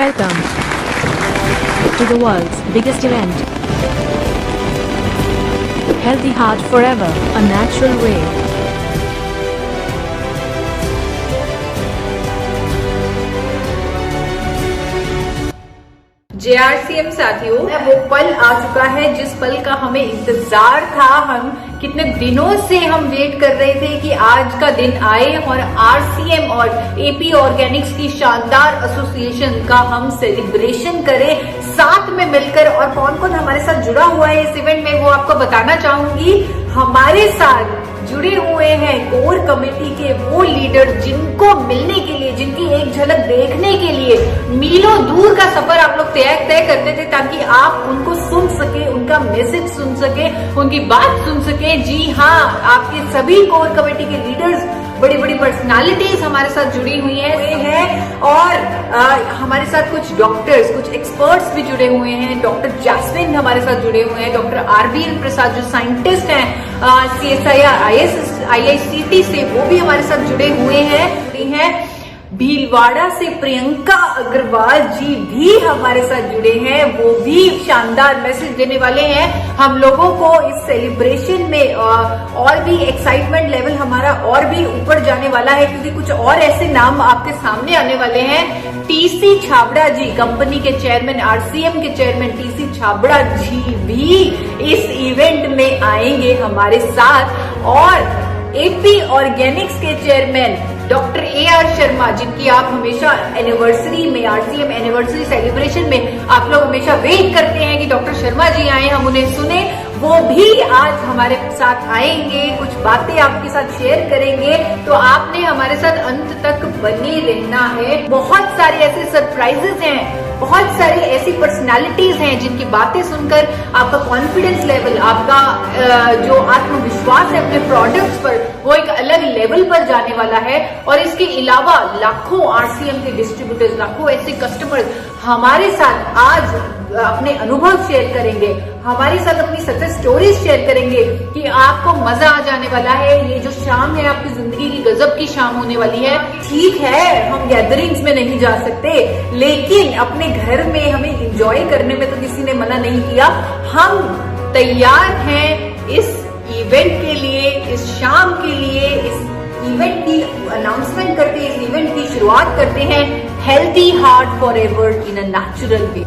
Welcome to the world's biggest event. Healthy Heart Forever, a natural way. JRCM साथियों, वो पल आ चुका है जिस पल का हमें इंतजार था। हम कितने दिनों से हम वेट कर रहे थे कि आज का दिन आए और RCM और AP ऑर्गेनिक्स की शानदार एसोसिएशन का हम सेलिब्रेशन करें साथ में मिलकर। और कौन कौन हमारे साथ जुड़ा हुआ है इस इवेंट में वो आपको बताना चाहूंगी। हमारे साथ जुड़े हुए हैं कोर कमेटी के वो लीडर जिनको मिलने के लिए, जिनकी एक झलक देखने के लिए मीलों दूर का सफर आप लोग तय करते थे ताकि आप उनको सुन सके, उनका मैसेज सुन सके, उनकी बात सुन सके। जी हाँ, आपके सभी कोर कमेटी के लीडर्स, बड़ी बड़ी पर्सनालिटीज हमारे साथ जुड़ी हुई हैं और हमारे साथ कुछ डॉक्टर्स, कुछ एक्सपर्ट्स भी जुड़े हुए हैं। डॉक्टर जैस्मिन हमारे साथ जुड़े हुए हैं, डॉक्टर RBN प्रसाद जो साइंटिस्ट हैं CSIR IICT से, वो भी हमारे साथ जुड़े हुए हैं। भीलवाड़ा से प्रियंका अग्रवाल जी भी हमारे साथ जुड़े हैं, वो भी शानदार मैसेज देने वाले हैं हम लोगों को इस सेलिब्रेशन में। और भी एक्साइटमेंट लेवल हमारा और भी ऊपर जाने वाला है क्योंकि कुछ और ऐसे नाम आपके सामने आने वाले हैं। TC छाबड़ा जी, कंपनी के चेयरमैन, RCM के चेयरमैन TC छाबड़ा जी भी इस इवेंट में आएंगे हमारे साथ। और AP ऑर्गेनिक्स के चेयरमैन डॉक्टर AR शर्मा, जिनकी आप हमेशा एनिवर्सरी में, RCM एनिवर्सरी सेलिब्रेशन में आप लोग हमेशा वेट करते हैं कि डॉक्टर शर्मा जी आए, हम उन्हें सुने, वो भी आज हमारे साथ आएंगे, कुछ बातें आपके साथ शेयर करेंगे। तो आपने हमारे साथ अंत तक बने रहना है। बहुत सारे ऐसे सरप्राइजेस हैं, बहुत सारी ऐसी पर्सनालिटीज हैं जिनकी बातें सुनकर आपका कॉन्फिडेंस लेवल, आपका जो आत्मविश्वास है अपने प्रोडक्ट्स पर, वो एक अलग लेवल पर जाने वाला है। और इसके अलावा लाखों RCM के डिस्ट्रीब्यूटर्स, लाखों ऐसे कस्टमर्स हमारे साथ आज अपने अनुभव शेयर करेंगे, हमारे साथ अपनी सक्सेस स्टोरीज शेयर करेंगे कि आपको मजा आ जाने वाला है। ये जो शाम है आपकी जिंदगी की गजब की शाम होने वाली है। ठीक है, हम गैदरिंग्स में नहीं जा सकते, लेकिन अपने घर में हमें एंजॉय करने में तो किसी ने मना नहीं किया। हम तैयार हैं इस इवेंट के लिए, इस शाम के लिए। इस इवेंट की अनाउंसमेंट करते हैं, इस इवेंट की शुरुआत करते हैं। Healthy heart for ever in a natural way.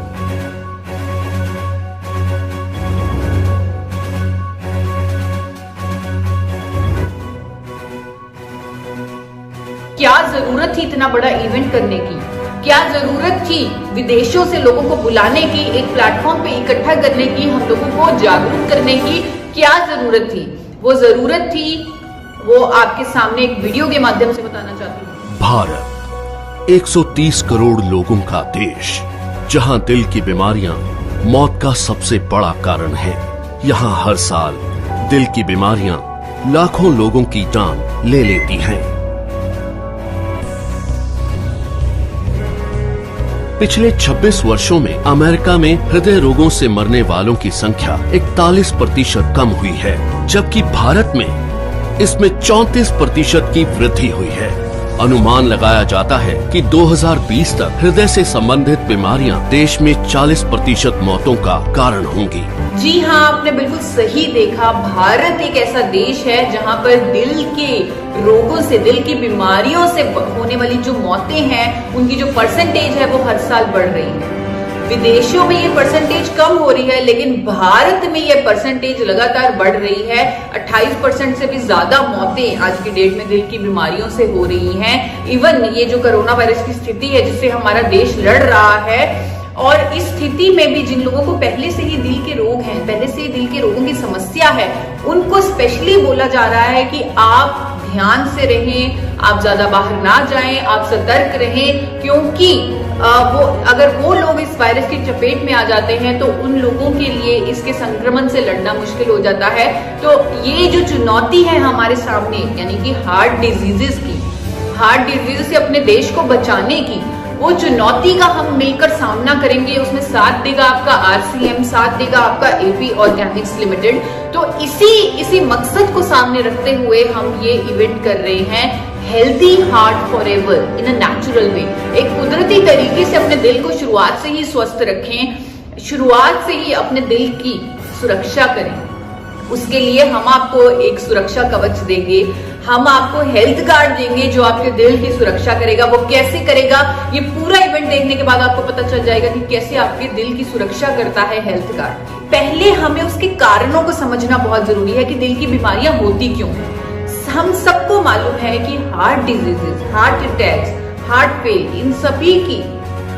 क्या जरूरत थी इतना बड़ा इवेंट करने की? क्या जरूरत थी विदेशों से लोगों को बुलाने की, एक प्लेटफॉर्म पे इकट्ठा करने की, हम लोगों को जागरूक करने की? क्या जरूरत थी? वो जरूरत थी, वो आपके सामने एक वीडियो के माध्यम से बताना चाहती हूँ। भारत 130 करोड़ लोगों का देश, जहां दिल की बीमारियां मौत का सबसे बड़ा कारण है। यहां हर साल दिल की बीमारियां लाखों लोगों की जान ले लेती हैं। पिछले 26 वर्षों में अमेरिका में हृदय रोगों से मरने वालों की संख्या 41% कम हुई है, जबकि भारत में इसमें 34% की वृद्धि हुई है। अनुमान लगाया जाता है कि 2020 तक हृदय से संबंधित बीमारियां देश में 40% मौतों का कारण होंगी। जी हाँ, आपने बिल्कुल सही देखा। भारत एक ऐसा देश है जहाँ पर दिल के रोगों से, दिल की बीमारियों से होने वाली जो मौतें हैं, उनकी जो परसेंटेज है वो हर साल बढ़ रही है। विदेशों में ये परसेंटेज कम हो रही है, लेकिन भारत में ये परसेंटेज लगातार बढ़ रही है। 28% से भी ज्यादा मौतें आज की डेट में दिल की बीमारियों से हो रही हैं। इवन ये जो कोरोना वायरस की स्थिति है जिससे हमारा देश लड़ रहा है, और इस स्थिति में भी जिन लोगों को पहले से ही दिल के रोग हैं, पहले से ही दिल के रोगों की समस्या है, उनको स्पेशली बोला जा रहा है कि आप ध्यान से रहें, आप ज्यादा बाहर ना जाएं, आप सतर्क रहें, क्योंकि अगर वो लोग इस वायरस की चपेट में आ जाते हैं तो उन लोगों के लिए इसके संक्रमण से लड़ना मुश्किल हो जाता है। तो ये जो चुनौती है हमारे सामने, यानी कि हार्ट डिजीजेस की, हार्ट डिजीज से अपने देश को बचाने की, वो चुनौती का हम मिलकर सामना करेंगे। उसमें साथ देगा आपका RCM, साथ देगा आपका AP ऑर्गेनिक्स लिमिटेड। तो इसी मकसद को सामने रखते हुए हम ये इवेंट कर रहे हैं। Healthy heart for ever in a natural way. एक कुदरती तरीके से अपने दिल को शुरुआत से ही स्वस्थ रखें, शुरुआत से ही अपने दिल की सुरक्षा करें। उसके लिए हम आपको एक सुरक्षा कवच देंगे, हम आपको हेल्थ कार्ड देंगे जो आपके दिल की सुरक्षा करेगा। वो कैसे करेगा, ये पूरा इवेंट देखने के बाद आपको पता चल जाएगा कि कैसे आपके दिल की सुरक्षा करता है हेल्थ कार्ड। पहले हमें उसके कारणों को समझना बहुत जरूरी है कि दिल की बीमारियां होती क्यों हैं। हम सबको मालूम है कि heart diseases, heart attacks, heart fail, इन सभी की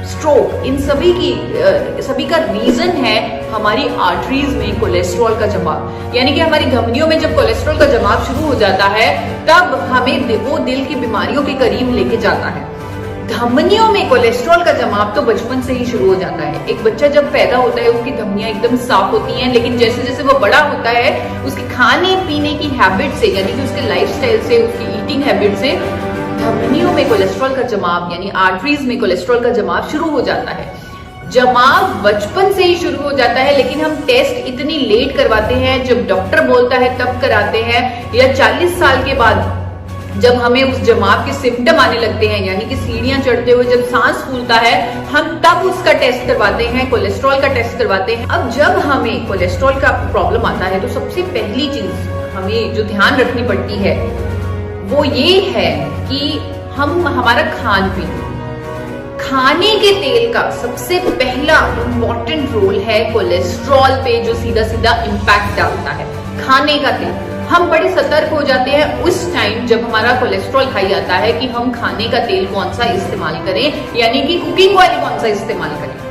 स्ट्रोक, इन सभी का रीजन है हमारी आर्टरीज में कोलेस्ट्रॉल का जमाव। यानी कि हमारी धमनियों में जब कोलेस्ट्रॉल का जमाव शुरू हो जाता है तब हमें वो दिल की बीमारियों के करीब लेके जाता है। धमनियों में कोलेस्ट्रॉल का जमाव तो बचपन से ही शुरू हो जाता है। एक बच्चा जब पैदा होता है उसकी धमनियां एकदम साफ होती हैं, लेकिन जैसे जैसे वो बड़ा होता है उसके खाने पीने की हैबिट से, यानी कि उसके लाइफस्टाइल से, उसकी ईटिंग हैबिट से धमनियों में कोलेस्ट्रॉल का जमाव यानी आर्टरीज में कोलेस्ट्रॉल का जमाव शुरू हो जाता है। जमाव बचपन से ही शुरू हो जाता है, लेकिन हम टेस्ट इतनी लेट करवाते हैं, जब डॉक्टर बोलता है तब कराते हैं, या 40 साल के बाद जब हमें उस जमाव के सिम्टम आने लगते हैं, यानी कि सीढ़ियां चढ़ते हुए जब सांस फूलता है, हम तब उसका टेस्ट करवाते हैं, कोलेस्ट्रॉल का टेस्ट करवाते हैं। अब जब हमें कोलेस्ट्रॉल का प्रॉब्लम आता है तो सबसे पहली चीज हमें जो ध्यान रखनी पड़ती है वो ये है कि हमारा खान पीन, खाने के तेल का सबसे पहला इंपॉर्टेंट रोल है कोलेस्ट्रॉल पे, जो सीधा सीधा इंपैक्ट डालता है। खाने का तेल, हम बड़े सतर्क हो जाते हैं उस टाइम जब हमारा कोलेस्ट्रॉल हाई आता है कि हम खाने का तेल कौन सा इस्तेमाल करें, यानी कि कुकिंग ऑयल कौन सा इस्तेमाल करें।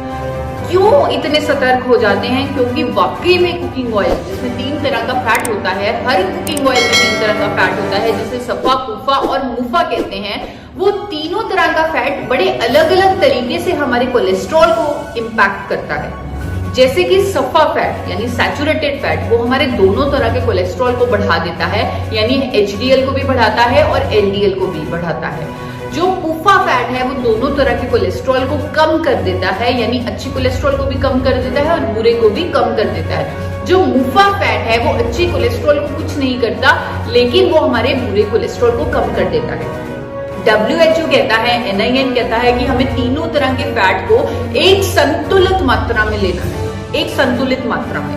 क्यों इतने सतर्क हो जाते हैं? क्योंकि वाकई में कुकिंग ऑयल जिसमें 3 तरह का फैट होता है, हर कुकिंग ऑयल में 3 तरह का फैट होता है, जिसे सफा, कुफा और मुफा कहते हैं। वो तीनों तरह का फैट बड़े अलग अलग तरीके से हमारे कोलेस्ट्रॉल को इम्पैक्ट करता है। जैसे कि सफा फैट यानी सैचुरेटेड फैट, वो हमारे दोनों तरह के कोलेस्ट्रॉल को बढ़ा देता है, यानी एचडीएल को भी बढ़ाता है और एलडीएल को भी बढ़ाता है। जो पुफा फैट है वो दोनों तरह के कोलेस्ट्रॉल को कम कर देता है, यानी अच्छे कोलेस्ट्रॉल को भी कम कर देता है और बुरे को भी कम कर देता है। जो मुफा फैट है वो अच्छे कोलेस्ट्रॉल को कुछ नहीं करता, लेकिन वो हमारे बुरे कोलेस्ट्रॉल को कम कर देता है। WHO कहता है, NIN कहता है कि हमें तीनों तरह के फैट को एक संतुलित मात्रा में लेना है, एक संतुलित मात्रा में,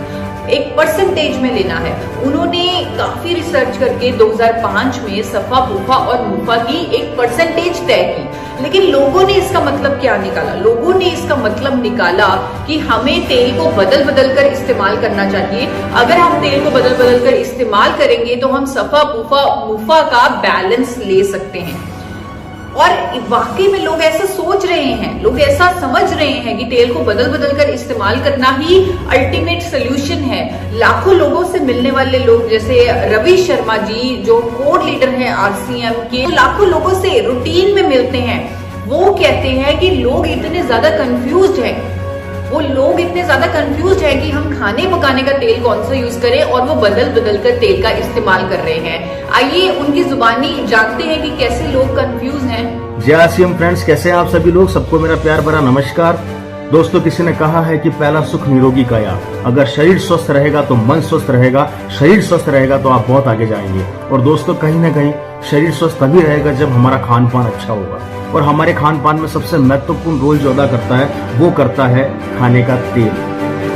एक परसेंटेज में लेना है। उन्होंने काफी रिसर्च करके 2005 में सफा, पुफा और मुफा की एक परसेंटेज तय की। लेकिन लोगों ने इसका मतलब क्या निकाला? लोगों ने इसका मतलब निकाला कि हमें तेल को बदल बदल कर इस्तेमाल करना चाहिए। अगर हम तेल को बदल बदल कर इस्तेमाल करेंगे तो हम सफा, पुफा, मुफा का बैलेंस ले सकते हैं। और वाकई में लोग ऐसा सोच रहे हैं, लोग ऐसा समझ रहे हैं कि तेल को बदल बदल कर इस्तेमाल करना ही अल्टीमेट सोल्यूशन है। लाखों लोगों से मिलने वाले लोग, जैसे रवि शर्मा जी जो कोर लीडर हैं RCM के, तो लाखों लोगों से रूटीन में मिलते हैं। वो कहते हैं कि लोग इतने ज्यादा कंफ्यूज्ड हैं, वो लोग इतने ज्यादा कंफ्यूज्ड हैं कि हम खाने पकाने का तेल कौन सा यूज करें, और वो बदल बदल कर तेल का इस्तेमाल कर रहे हैं। आइए उनकी जुबानी जानते हैं कि कैसे लोग कंफ्यूज हैं। जय RCM फ्रेंड्स, कैसे हैं आप सभी लोग? सबको मेरा प्यार भरा नमस्कार। दोस्तों, किसी ने कहा है कि पहला सुख निरोगी काया। अगर शरीर स्वस्थ रहेगा तो मन स्वस्थ रहेगा, शरीर स्वस्थ रहेगा तो आप बहुत आगे जाएंगे। और दोस्तों, कहीं ना कहीं शरीर स्वस्थ तभी रहेगा जब हमारा खान पान अच्छा होगा। और हमारे खान पान में सबसे महत्वपूर्ण रोल जो अदा करता है वो करता है खाने का तेल।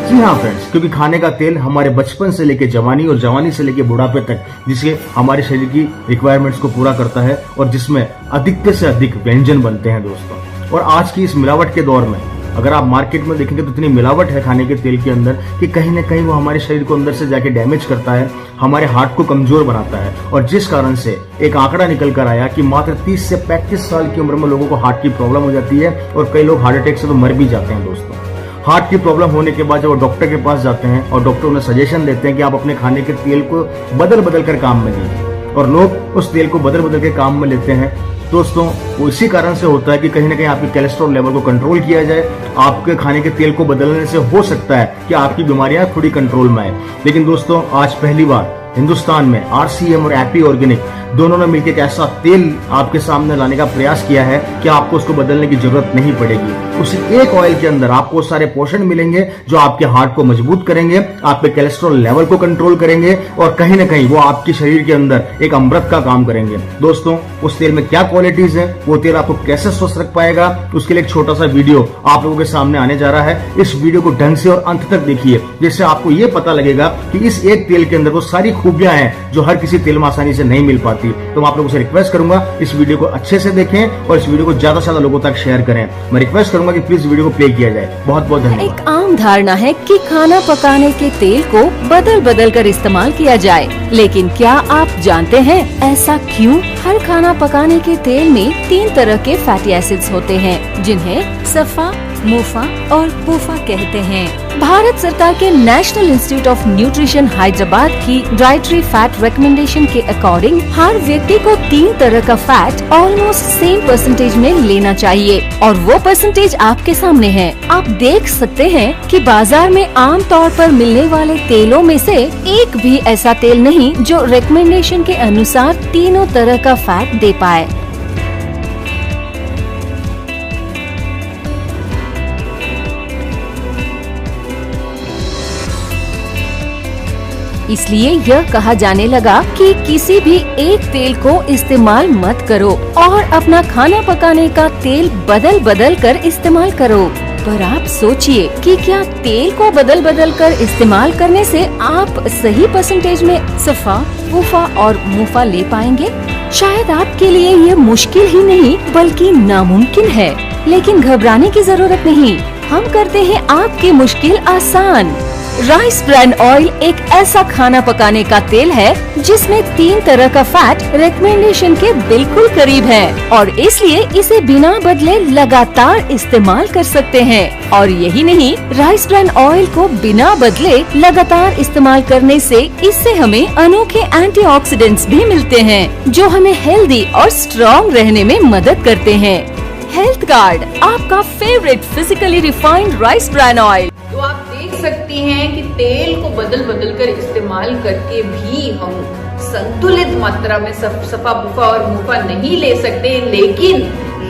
जी हाँ फ्रेंड्स, क्योंकि खाने का तेल हमारे बचपन से लेके जवानी और जवानी से लेके बुढ़ापे तक, जिसके हमारे शरीर की रिक्वायरमेंट्स को पूरा करता है और जिसमें अधिक से अधिक व्यंजन बनते हैं दोस्तों। और आज की इस मिलावट के दौर में अगर आप मार्केट में देखेंगे तो इतनी मिलावट है खाने के तेल के अंदर कि कहीं ना कहीं वो हमारे शरीर को अंदर से जाके डैमेज करता है, हमारे हार्ट को कमजोर बनाता है। और जिस कारण से एक आंकड़ा निकल कर आया कि मात्र 30 से 35 साल की उम्र में लोगों को हार्ट की प्रॉब्लम हो जाती है और कई लोग हार्ट अटैक से तो मर भी जाते हैं दोस्तों। हार्ट की प्रॉब्लम होने के बाद जब वो डॉक्टर के पास जाते हैं और डॉक्टर उन्हें सजेशन देते हैं कि आप अपने खाने के तेल को बदल बदल कर काम में लीजिए, और लोग उस तेल को बदल बदल के काम में लेते हैं दोस्तों, वो इसी कारण से होता है कि कहीं ना कहीं आपके कोलेस्ट्रॉल लेवल को कंट्रोल किया जाए। आपके खाने के तेल को बदलने से हो सकता है कि आपकी बीमारियां थोड़ी कंट्रोल में आए। लेकिन दोस्तों, आज पहली बार हिंदुस्तान में RCM और एपी ऑर्गेनिक दोनों ने मिलकर एक ऐसा तेल आपके सामने लाने का प्रयास किया है कि आपको उसको बदलने की जरूरत नहीं पड़ेगी। उसी एक ऑयल के अंदर आपको सारे पोषण मिलेंगे जो आपके हार्ट को मजबूत करेंगे, आपके कोलेस्ट्रॉल लेवल को कंट्रोल करेंगे और कहीं ना कहीं वो आपके शरीर के अंदर एक अमृत का काम करेंगे। दोस्तों, उस तेल में क्या क्वालिटीज है, वो तेल आपको कैसे स्वस्थ रख पाएगा, उसके लिए एक छोटा सा वीडियो आप लोगों के सामने आने जा रहा है। इस वीडियो को ढंग से और अंत तक देखिए, जिससे आपको ये पता लगेगा कि इस एक तेल के अंदर वो सारी खूबियां हैं जो हर किसी तेल में आसानी से नहीं मिल पाती। तो मैं आप लोगों से रिक्वेस्ट करूंगा इस वीडियो को अच्छे से देखें और इस वीडियो को ज्यादा से ज्यादा लोगों तक शेयर करें। मैं रिक्वेस्ट करूंगा कि प्लीज वीडियो को प्ले किया जाए। बहुत बहुत धन्यवाद। एक आम धारणा है कि खाना पकाने के तेल को बदल बदल कर इस्तेमाल किया जाए, लेकिन क्या आप जानते हैं ऐसा क्यों? हर खाना पकाने के तेल में 3 तरह के फैटी एसिड्स होते हैं, जिन्हें सफा, मुफा और पूफा कहते हैं। भारत सरकार के national institute of nutrition Hyderabad की डाइटरी फैट रिकमेंडेशन के अकॉर्डिंग हर व्यक्ति को 3 तरह का फैट ऑलमोस्ट सेम परसेंटेज में लेना चाहिए, और वो परसेंटेज आपके सामने है। आप देख सकते हैं कि बाजार में आम तौर पर मिलने वाले तेलों में से एक भी ऐसा तेल नहीं जो रिकमेंडेशन के अनुसार तीनों तरह का फैट दे पाए। इसलिए यह कहा जाने लगा कि किसी भी एक तेल को इस्तेमाल मत करो और अपना खाना पकाने का तेल बदल बदल कर इस्तेमाल करो। पर आप सोचिए कि क्या तेल को बदल बदल कर इस्तेमाल करने से आप सही परसेंटेज में सफा, वूफा और मुफा ले पाएंगे? शायद आपके लिए यह मुश्किल ही नहीं बल्कि नामुमकिन है, लेकिन घबराने की जरूरत नहीं। हम करते हैं आपकी मुश्किल आसान। राइस ब्रान ऑयल एक ऐसा खाना पकाने का तेल है जिसमें 3 तरह का फैट रिकमेंडेशन के बिल्कुल करीब है, और इसलिए इसे बिना बदले लगातार इस्तेमाल कर सकते हैं। और यही नहीं, राइस ब्रान ऑयल को बिना बदले लगातार इस्तेमाल करने से इससे हमें अनोखे एंटीऑक्सीडेंट्स भी मिलते हैं जो हमें हेल्दी और स्ट्रॉन्ग रहने में मदद करते हैं। हेल्थ गार्ड, आपका favourite physically refined rice bran oil. तो आप देख सकती हैं कि तेल को बदल बदल कर इस्तेमाल करके भी हम संतुलित मात्रा में सफा, बुफा और मुफा नहीं ले सकते, लेकिन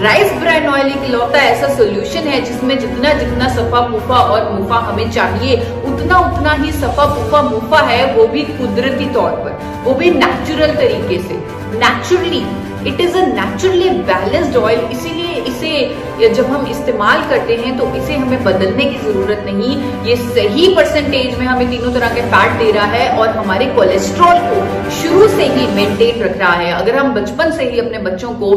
राइस ब्रान ऑयल एक लौता ऐसा सोल्यूशन है जिसमें जितना जितना सफा, बुफा और मुफा हमें चाहिए उतना उतना ही सफा, बुफा, मुफा है, वो भी कुदरती तौर पर, वो भी नेचुरल तरीके से। Naturally it is a naturally balanced oil, इसीलिए इसे जब हम इस्तेमाल करते हैं तो इसे हमें बदलने की जरूरत नहीं। ये सही परसेंटेज में हमें तीनों तरह के फैट दे रहा है और हमारे कोलेस्ट्रॉल को शुरू से ही मेंटेन रख रहा है। अगर हम बचपन से ही अपने बच्चों को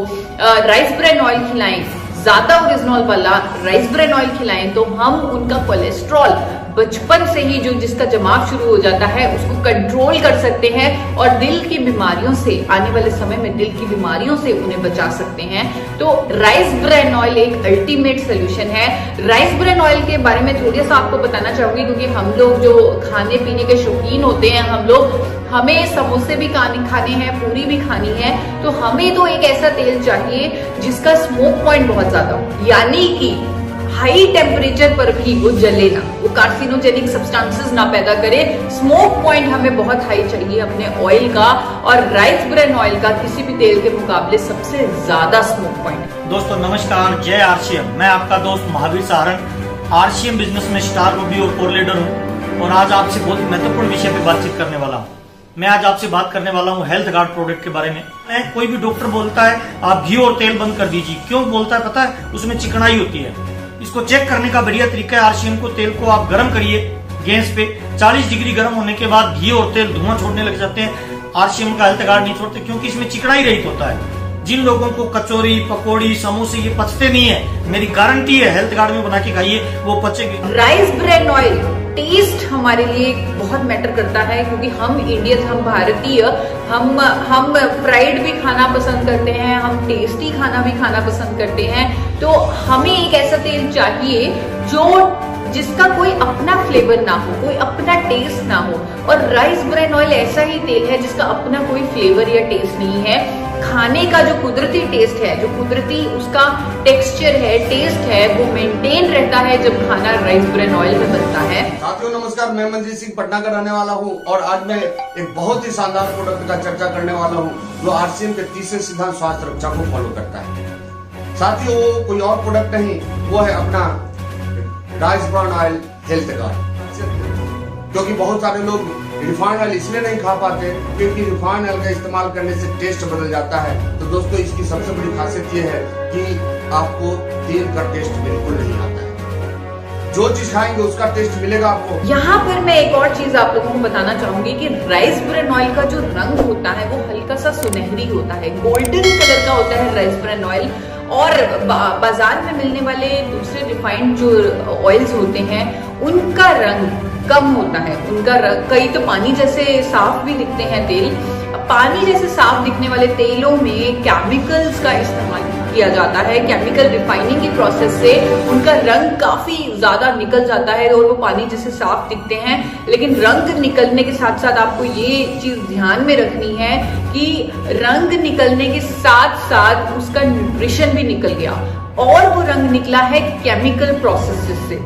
राइस ब्रान ऑयल खिलाएं, ज्यादा ओरिजिनल वाला राइस ब्रान ऑयल खिलाएं, तो हम उनका कोलेस्ट्रॉल बचपन से ही जो जिसका जमाव शुरू हो जाता है उसको कंट्रोल कर सकते हैं और दिल की बीमारियों से, आने वाले समय में दिल की बीमारियों से उन्हें बचा सकते हैं। तो राइस ब्रान ऑयल एक अल्टीमेट सोल्यूशन है। राइस ब्रान ऑयल के बारे में थोड़ा सा आपको बताना चाहूंगी, क्योंकि हम लोग जो खाने पीने के शौकीन होते हैं, हमें समोसे भी खाने हैं, पूरी भी खानी है, तो हमें तो एक ऐसा तेल चाहिए जिसका स्मोक पॉइंट बहुत ज्यादा हो, यानी कि हाई टेम्परेचर पर भी वो जले ना, वो कार्सिनोजेनिक सब्सटेंसेस ना पैदा करे। स्मोक पॉइंट हमें बहुत हाई चाहिए अपने ऑयल का, और राइस ब्रान ऑयल का किसी भी तेल के मुकाबले सबसे ज्यादा स्मोक पॉइंट। दोस्तों नमस्कार, जय आरसीएम। मैं आपका दोस्त महावीर सहारण, आरसीएम बिजनेस में स्टार मूवी और कोर लीडर हूँ, और आज आपसे बहुत महत्वपूर्ण विषय पे बातचीत करने वाला हूँ। मैं आज आपसे बात करने वाला हूँ हेल्थ गार्ड प्रोडक्ट के बारे में। कोई भी डॉक्टर बोलता है आप घी और तेल बंद कर दीजिए, क्यों बोलता है पता है? उसमें चिकनाई होती है। इसको चेक करने का बढ़िया तरीका है, आरसीएम को तेल को आप गर्म करिए गैस पे, 40 डिग्री गर्म होने के बाद घी और तेल धुआं छोड़ने लग जाते हैं। आरसीएम का हेल्थ गार्ड नहीं छोड़ते, क्योंकि इसमें चिकनाई रहित होता है। जिन लोगों को कचौरी, पकौड़ी, समोसे ये पचते नहीं है, मेरी गारंटी है हेल्थ गार्ड में बना के खाइए, वो पचेगी। राइस ब्रान ऑयल टेस्ट हमारे लिए बहुत मैटर करता है, क्योंकि हम इंडियंस, हम भारतीय, हम फ्राइड भी खाना पसंद करते हैं, हम टेस्टी खाना भी खाना पसंद करते हैं। तो हमें एक ऐसा तेल चाहिए जिसका कोई अपना फ्लेवर ना हो, कोई अपना टेस्ट ना हो। और राइस ब्रान ऑयल ऐसा ही तेल है जिसका अपना कोई फ्लेवर या टेस्ट नहीं है। खाने का जो कुदरती टेस्ट है, जो कुदरती उसका टेक्सचर है, टेस्ट है, वो मेंटेन रहता है जब खाना राइस ब्रेन ऑयल में बनता है। साथियों नमस्कार, मैं मनजीत सिंह पटना का रहने वाला हूं और आज मैं एक बहुत ही शानदार प्रोडक्ट का चर्चा करने वाला हूं जो आरसीएम के तीसरे सिद्धांत स्वास्थ्य रक्षा को फॉलो करता है। साथियों वो कोई और प्रोडक्ट नहीं, वो है अपना rice bran oil health guard. क्योंकि बहुत सारे लोग रिफाइंड ऑयल इसलिए नहीं खा पाते क्योंकि रिफाइंड ऑयल का इस्तेमाल करने से टेस्ट बदल जाता है। तो दोस्तों इसकी सबसे बड़ी खासियत ये है कि आपको तेल का टेस्ट बिल्कुल नहीं आता है। जो चीज खाएंगे उसका टेस्ट मिलेगा आपको। यहाँ पर मैं एक और चीज आप लोगों को बताना चाहूंगी कि राइस ब्रेन ऑयल का जो रंग होता है वो हल्का सा सुनहरी होता है, गोल्डन कलर का होता है राइस ब्रेन ऑयल। और बाजार में मिलने वाले दूसरे रिफाइंड जो ऑयल्स होते हैं उनका रंग कम होता है, उनका रंग कई तो पानी जैसे साफ भी दिखते हैं तेल। पानी जैसे साफ दिखने वाले तेलों में केमिकल्स का इस्तेमाल किया जाता है। केमिकल रिफाइनिंग की प्रोसेस से उनका रंग काफी ज्यादा निकल जाता है और वो पानी जैसे साफ दिखते हैं। लेकिन रंग निकलने के साथ साथ आपको ये चीज ध्यान में रखनी है कि रंग निकलने के साथ साथ उसका न्यूट्रिशन भी निकल गया, और वो रंग निकला है केमिकल प्रोसेस से,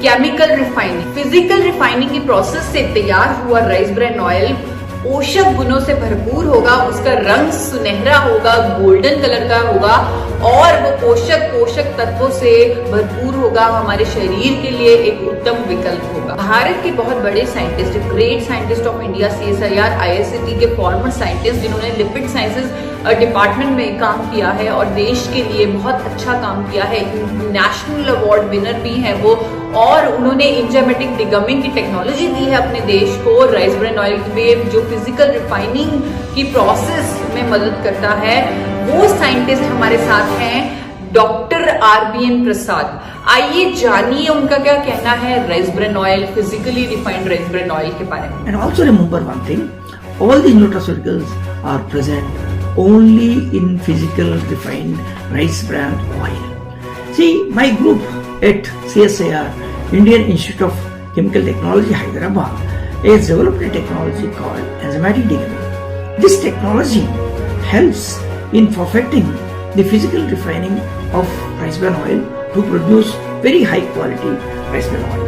केमिकल रिफाइनिंग। फिजिकल रिफाइनिंग की प्रोसेस से तैयार हुआ राइस ब्रेन ऑयल पोषक गुणों से भरपूर होगा, उसका रंग सुनहरा होगा, गोल्डन कलर का होगा और वो पोषक तत्वों से भरपूर होगा। हमारे शरीर के लिए एक उत्तम विकल्प होगा। भारत के बहुत बड़े scientist, great scientist of India, CSIR ISCT के फॉर्मर साइंटिस्ट जिन्होंने लिपिड साइंसेज डिपार्टमेंट में काम किया है और देश के लिए बहुत अच्छा काम किया है, नेशनल अवार्ड विनर भी है वो, और उन्होंने इंजाइमेटिक डिगमिंग की टेक्नोलॉजी दी है अपने देश को राइस ब्रेन ऑयल में, जो फिजिकल रिफाइनिंग की प्रोसेस में मदद करता है। वो साइंटिस्ट हमारे साथ हैं डॉक्टर RBN प्रसाद। आइए जानिए उनका क्या कहना है rice bran oil, physically refined rice bran oil के बारे में। And also remember one thing, all these nutraceuticals are present only in physical refined rice bran oil. See, my group at CSIR, Indian Institute of Chemical Technology, Hyderabad, has developed a technology called enzymatic degamming. This technology helps in perfecting the physical refining of rice bran oil to produce very high quality rice bran oil.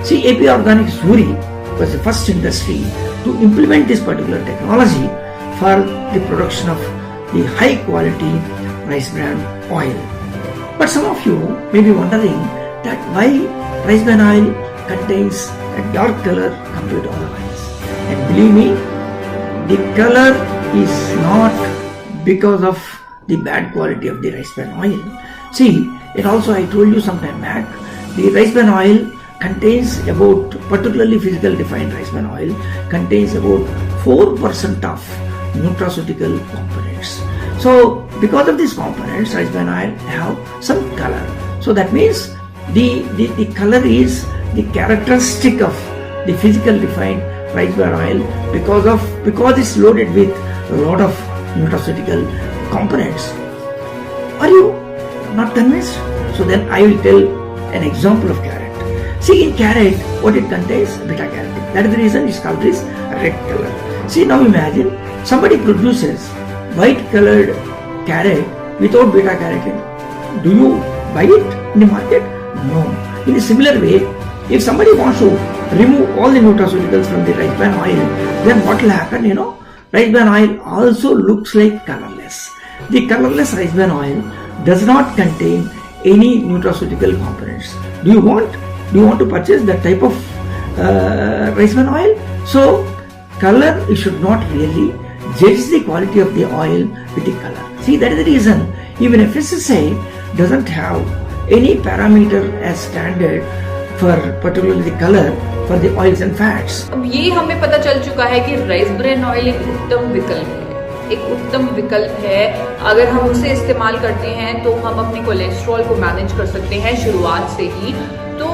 See, AP Organics Zuri was the first industry to implement this particular technology for the production of the high quality rice bran oil. But some of you may be wondering that why rice bran oil contains a dark color compared to other oils. And believe me, the color is not because of the bad quality of the rice bran oil. See, and also I told you some time back, the rice bran oil contains about, particularly physical refined rice bran oil, contains about 4% of nutraceutical components. So, because of these components, rice bran oil have some color. So that means the color is the characteristic of the physical refined rice bran oil because it's loaded with a lot of nutraceutical components. Are you not convinced? So then I will tell an example of carrot. See, in carrot, what it contains? Beta carotene. That is the reason its color is red color. See, now imagine somebody produces white colored carrot without beta carotene. Do you buy it in the market? No. In a similar way, if somebody wants to remove all the nutraceuticals from the rice bran oil, then what will happen? Rice bran oil also looks like colorless. The colorless rice bran oil does not contain any nutraceutical components. Do you want to purchase that type of rice bran oil? So, color, you should not really judge the quality of the oil with the color. See, that is the reason even FSSAI doesn't have any parameter as standard for particularly the color for the oils and fats. अब ये हमें पता चल चुका है कि rice bran oil एक उत्तम विकल्प है, एक उत्तम विकल्प है। अगर हम उसे इस्तेमाल करते हैं तो हम अपने कोलेस्ट्रॉल को मैनेज कर सकते हैं शुरुआत से ही। तो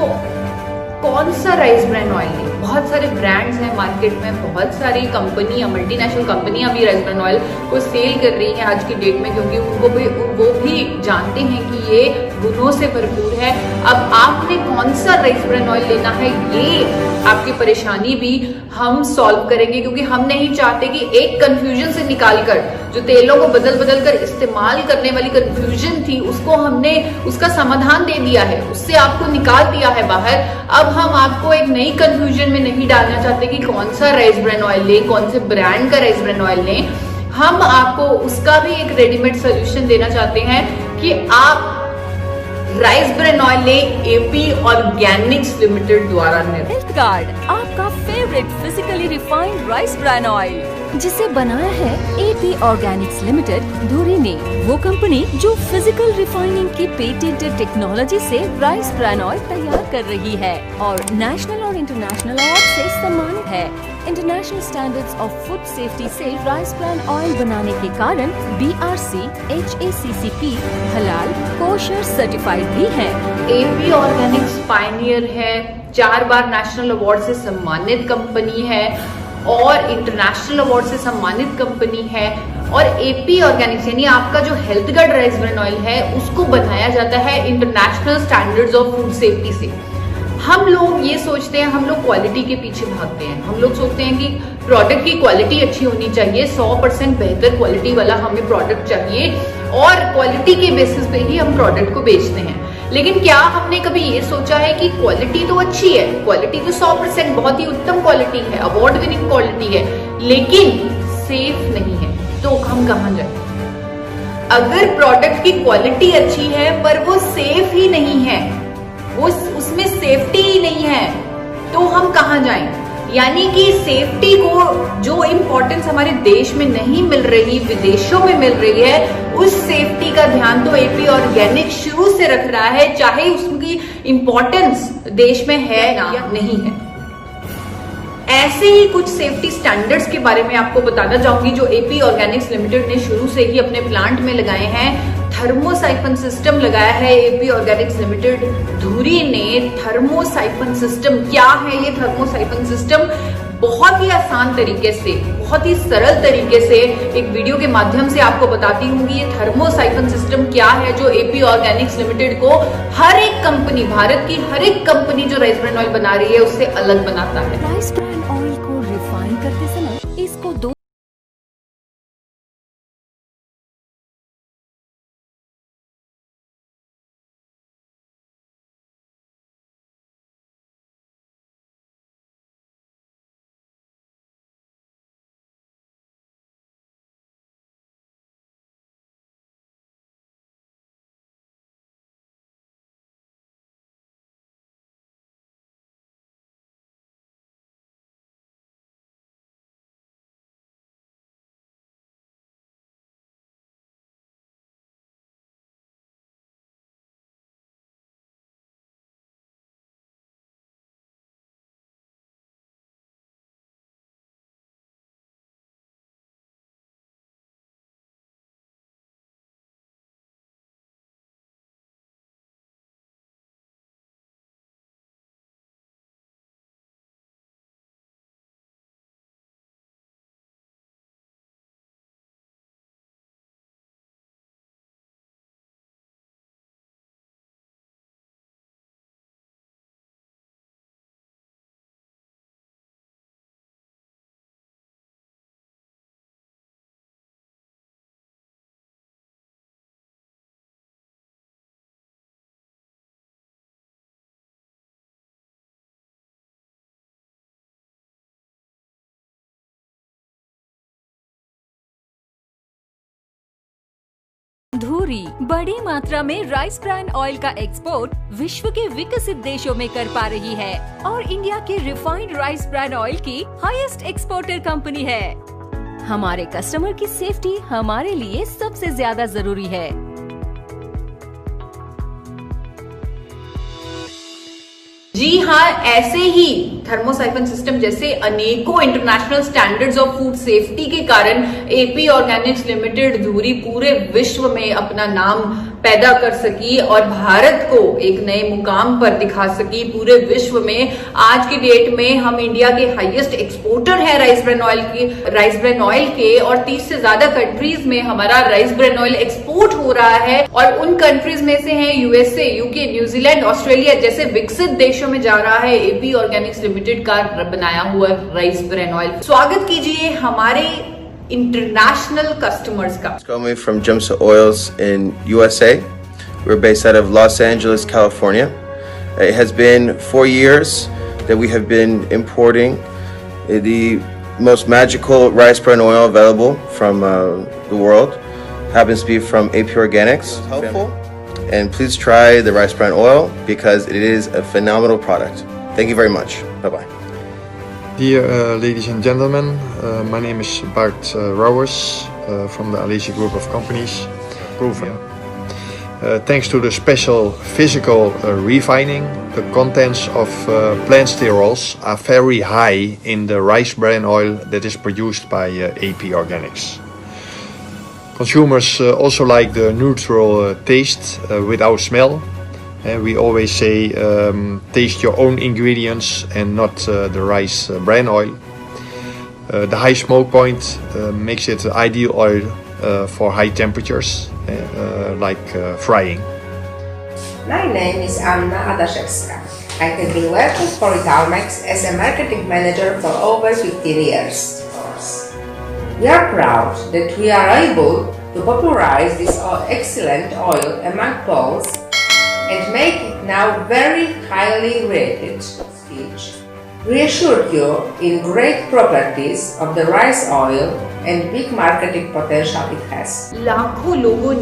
कौन सा राइस ब्रेन ऑयल लें, बहुत सारे ब्रांड्स हैं मार्केट में, बहुत सारी कंपनियां, मल्टीनेशनल कंपनियां भी राइस ब्रान ऑयल को सेल कर रही हैं आज की डेट में, क्योंकि वो भी जानते हैं कि ये गुणों से भरपूर है। अब आपने कौन सा राइस ब्रान ऑयल लेना है, ये आपकी परेशानी भी हम सॉल्व करेंगे, क्योंकि हम नहीं चाहते कि एक कंफ्यूजन से निकालकर जो तेलों को बदल बदल कर इस्तेमाल करने वाली कंफ्यूजन थी, उसको हमने उसका समाधान दे दिया है, उससे आपको निकाल दिया है बाहर। अब हम आपको एक नई कंफ्यूजन में नहीं डालना चाहते कि कौन सा राइस ब्रान ऑयल लें, कौन से ब्रांड का राइस ब्रान ऑयल लें। हम आपको उसका भी एक रेडीमेड सोल्यूशन देना चाहते हैं कि आप राइस ब्रान ऑयल ले एपी ऑर्गेनिक्स लिमिटेड द्वारा निर्मित। हेल्थ गार्ड, आपका favourite physically refined rice bran oil, जिसे बनाया है एपी ऑर्गेनिक्स लिमिटेड धुरी ने, वो कंपनी जो फिजिकल रिफाइनिंग की पेटेंटेड टेक्नोलॉजी से राइस ब्रान ऑयल तैयार कर रही है और नेशनल और इंटरनेशनल अवार्ड से सम्मानित है। International standards of food safety से राइस ब्रान ऑयल बनाने के कारण BRC, HACCP, हलाल, कोशर सर्टिफाइड भी है। एपी ऑर्गेनिक्स पायनियर है, 4 बार नेशनल अवार्ड से सम्मानित कंपनी है और इंटरनेशनल अवार्ड से सम्मानित कंपनी है। और एपी ऑर्गेनिक्स यानी आपका जो health Guard rice bran oil है, उसको बनाया जाता है international standards of food safety से। हम लोग ये सोचते हैं, हम लोग क्वालिटी के पीछे भागते हैं, हम लोग सोचते हैं कि प्रोडक्ट की क्वालिटी अच्छी होनी चाहिए, 100% बेहतर क्वालिटी वाला हमें प्रोडक्ट चाहिए और क्वालिटी के बेसिस पे ही हम प्रोडक्ट को बेचते हैं। लेकिन क्या हमने कभी ये सोचा है कि क्वालिटी तो अच्छी है, क्वालिटी तो 100% बहुत ही उत्तम क्वालिटी है, अवार्ड विनिंग क्वालिटी है, लेकिन सेफ नहीं है, तो हम कहाँ जाए? अगर प्रोडक्ट की क्वालिटी अच्छी है पर वो सेफ ही नहीं है, वो उसमें सेफ्टी ही नहीं है, तो हम कहाँ जाएं? यानी कि सेफ्टी को जो इम्पोर्टेंस हमारे देश में नहीं मिल रही, विदेशों में मिल रही है, उस सेफ्टी का ध्यान तो एपी ऑर्गेनिक शुरू से रख रहा है, चाहे उसकी इम्पोर्टेंस देश में है या नहीं है। ऐसे ही कुछ सेफ्टी स्टैंडर्ड्स के बारे में आपको बताना चाहूंगी जो एपी ऑर्गेनिक्स लिमिटेड ने शुरू से ही अपने प्लांट में लगाए हैं। थर्मोसाइफन सिस्टम लगाया है एपी ऑर्गेनिक्स लिमिटेड धुरी ने। थर्मोसाइफन सिस्टम क्या है? ये थर्मोसाइफन सिस्टम बहुत ही आसान तरीके से, बहुत ही सरल तरीके से एक वीडियो के माध्यम से आपको बताती हूँ कि ये थर्मोसाइफन सिस्टम क्या है, जो एपी ऑर्गेनिक्स लिमिटेड को हर एक कंपनी, भारत की हर एक कंपनी जो राइस ब्रान ऑयल बना रही है, उससे अलग बनाता है। राइस ब्रान ऑयल को रिफाइन करते समय इसको 2धुरी बड़ी मात्रा में राइस ब्रान ऑयल का एक्सपोर्ट विश्व के विकसित देशों में कर पा रही है और इंडिया की रिफाइंड राइस ब्रान ऑयल की हाईएस्ट एक्सपोर्टर कंपनी है। हमारे कस्टमर की सेफ्टी हमारे लिए सबसे ज्यादा जरूरी है। जी हाँ, ऐसे ही थर्मोसाइफन सिस्टम जैसे अनेकों international standards of food safety के कारण एपी ऑर्गेनिक्स लिमिटेड धुरी पूरे विश्व में अपना नाम पैदा कर सकी और भारत को एक नए मुकाम पर दिखा सकी पूरे विश्व में। आज की डेट में हम इंडिया के हाईएस्ट एक्सपोर्टर हैं राइस ब्रान ऑयल के और 30 से ज्यादा कंट्रीज में हमारा राइस ब्रान ऑयल एक्सपोर्ट हो रहा है और उन कंट्रीज में से हैं यूएसए, यूके, न्यूजीलैंड, ऑस्ट्रेलिया जैसे विकसित देशों में जा रहा है एपी ऑर्गेनिक्स लिमिटेड का बनाया हुआ राइस ब्रान ऑयल। स्वागत कीजिए हमारे international customers ka. Coming from Jimsa Oils in USA. We're based out of Los Angeles, California. It has been 4 years that we have been importing the most magical rice bran oil available from the world. Happens to be from AP Organics. Helpful. And please try the rice bran oil because it is a phenomenal product. Thank you very much. Bye-bye. Dear ladies and gentlemen, my name is Bart Rauwers from the Alesi Group of Companies. Proven. Thanks to the special physical refining, the contents of plant sterols are very high in the rice bran oil that is produced by AP Organics. Consumers also like the neutral taste without smell. We always say taste your own ingredients and not the rice bran oil. The high smoke point makes it ideal oil for high temperatures like frying. My name is Anna Adaszewska. I have been working for Italmex as a marketing manager for over 15 years. We are proud that we are able to popularize this excellent oil among Poles and make it now very highly rated. Speech reassured you in great properties of the rice oil and big marketing potential it has. लाखों लोगों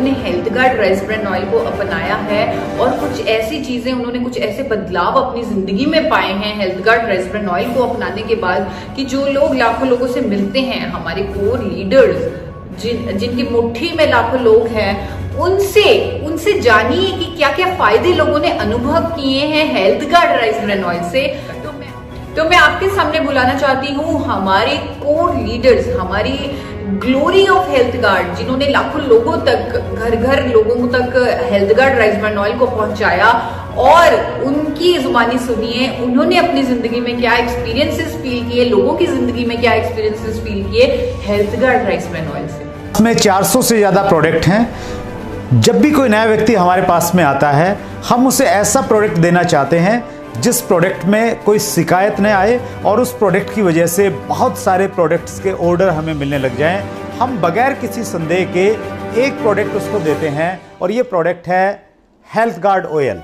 ने Health Guard rice bran oil को अपनाया है और कुछ ऐसी चीजें उन्होंने कुछ ऐसे बदलाव अपनी जिंदगी में पाए हैं health Guard rice bran oil को अपनाने के बाद कि जो लोग लाखों लोगों से मिलते हैं, हमारे कोर लीडर्स जिनकी मुट्ठी में लाखों लोग हैं, उनसे जानिए कि क्या क्या फायदे लोगों ने अनुभव किए हैं health Guard rice bran oil से। तो मैं आपके सामने बुलाना चाहती हूँ हमारे कोर लीडर्स, हमारी ग्लोरी ऑफ हेल्थ गार्ड, जिन्होंने लाखों लोगों तक, घर लोगों तक health Guard rice bran oil को पहुंचाया और उनकी जुबानी सुनिए उन्होंने अपनी जिंदगी में क्या एक्सपीरियंसेस फील किए, लोगों की जिंदगी में क्या एक्सपीरियंसेस फील किए health Guard rice bran oil से। इसमें 400 से ज़्यादा प्रोडक्ट हैं। जब भी कोई नया व्यक्ति हमारे पास में आता है, हम उसे ऐसा प्रोडक्ट देना चाहते हैं जिस प्रोडक्ट में कोई शिकायत न आए और उस प्रोडक्ट की वजह से बहुत सारे प्रोडक्ट्स के ऑर्डर हमें मिलने लग जाएं। हम बगैर किसी संदेह के एक प्रोडक्ट उसको देते हैं और ये प्रोडक्ट है हेल्थ गार्ड ऑयल।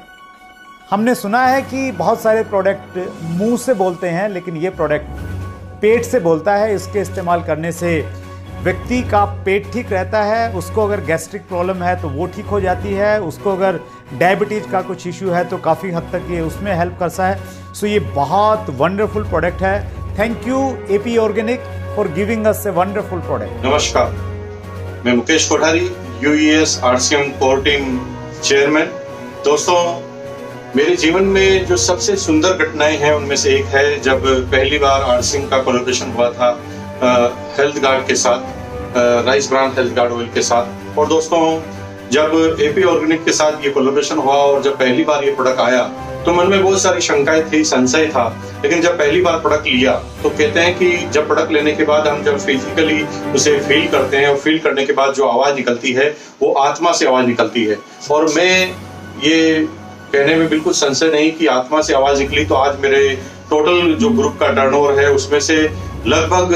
हमने सुना है कि बहुत सारे प्रोडक्ट मुंह से बोलते हैं, लेकिन ये प्रोडक्ट पेट से बोलता है। इसके इस्तेमाल करने से व्यक्ति का पेट ठीक रहता है, उसको अगर गैस्ट्रिक प्रॉब्लम है तो वो ठीक हो जाती है, उसको अगर डायबिटीज़ का कुछ इशू है तो काफ़ी हद तक ये उसमें हेल्प करता है। सो ये बहुत वंडरफुल प्रोडक्ट है। Thank you AP organic for giving us a wonderful product. नमस्कार, मैं Mukesh Kothari, US RCM core team chairman. दोस्तों, मेरे जीवन में जो सबसे सुंदर घटनाएं हैं उनमें से एक है जब पहली बार आरसीएम का कोलैबोरेशन हुआ था हेल्थ गार्ड के साथ, rice bran health guard oil के साथ। और दोस्तों, जब एपी ऑर्गेनिक के साथ ये कोलैबोरेशन हुआ और जब पहली बार ये प्रोडक्ट आया तो मन में बहुत सारी शंकाएं थी, संशय था, लेकिन जब पहली बार प्रोडक्ट लिया तो कहते हैं कि जब प्रोडक्ट लेने के बाद हम जब फिजिकली उसे फील करते हैं और फील करने के बाद जो आवाज निकलती है वो आत्मा से आवाज निकलती है। और मैं ये कहने में बिल्कुल संशय नहीं कि आत्मा से आवाज निकली। तो आज मेरे टोटल जो ग्रुप का टर्नओवर है उसमें से लगभग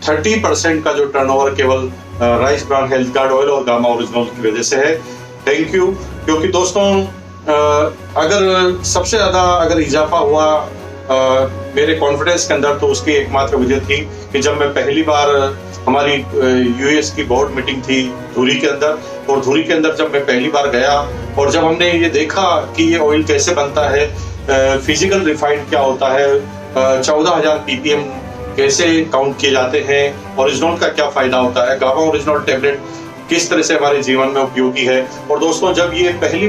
30% का जो टर्नओवर केवल rice bran health guard oil और गामा ओरिजिनल की वजह से है। Thank you. क्योंकि दोस्तों, अगर सबसे ज्यादा अगर इजाफा हुआ मेरे कॉन्फिडेंस के अंदर तो उसकी एकमात्र वजह थी कि जब मैं पहली बार हमारी यूएस की बोर्ड मीटिंग थी धुरी के अंदर, और धुरी के अंदर जब मैं पहली बार गया और जब हमने ये देखा कि ये ऑयल कैसे बनता है, फिजिकल रिफाइंड क्या होता है, 14,000 ppm कैसे काउंट किए जाते हैं, ओरिजिनल का क्या फायदा होता है, गामा ओरिजिनल टेबलेट किस तरह से हमारे जीवन में उपयोगी है। और दोस्तों, जब ये पहली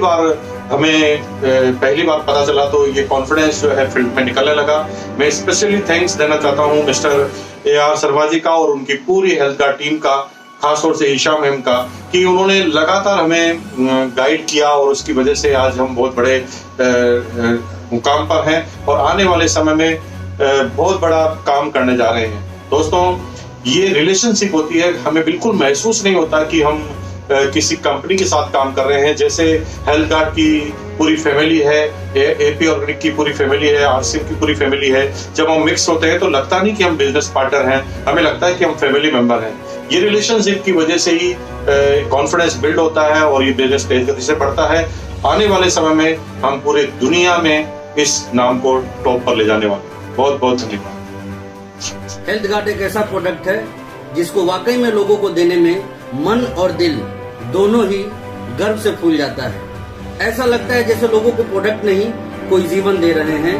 बार पता चला तो ये कॉन्फिडेंस जो है फील्ड में निकलने लगा। मैं स्पेशली थैंक्स देना चाहता हूँ मिस्टर AR शर्मा जी का और उनकी पूरी हेल्थ गार्ड टीम का, खासतौर से ईशा मैम का, कि उन्होंने लगातार हमें गाइड किया और उसकी वजह से आज हम बहुत बड़े मुकाम पर हैं और आने वाले समय में बहुत बड़ा काम करने जा रहे हैं। दोस्तों, ये रिलेशनशिप होती है, हमें बिल्कुल महसूस नहीं होता कि हम किसी कंपनी के साथ काम कर रहे हैं। जैसे हेल्थ गार्ड की पूरी फैमिली है, AP ऑर्गेनिक की पूरी फैमिली है, RCM की पूरी फैमिली है। जब हम मिक्स होते हैं तो लगता नहीं कि हम बिजनेस पार्टनर हैं, हमें लगता है कि हम फैमिली मेंबर हैं। ये रिलेशनशिप की वजह से ही कॉन्फिडेंस बिल्ड होता है और ये बिजनेस तेज गति से बढ़ता है। आने वाले समय में हम पूरे दुनिया में इस नाम को टॉप पर ले जाने वाले। बहुत बहुत धन्यवाद। हेल्थ गार्ड एक ऐसा प्रोडक्ट है जिसको वाकई में लोगों को देने में मन और दिल दोनों ही गर्व से फूल जाता है। ऐसा लगता है जैसे लोगों को प्रोडक्ट नहीं कोई जीवन दे रहे हैं।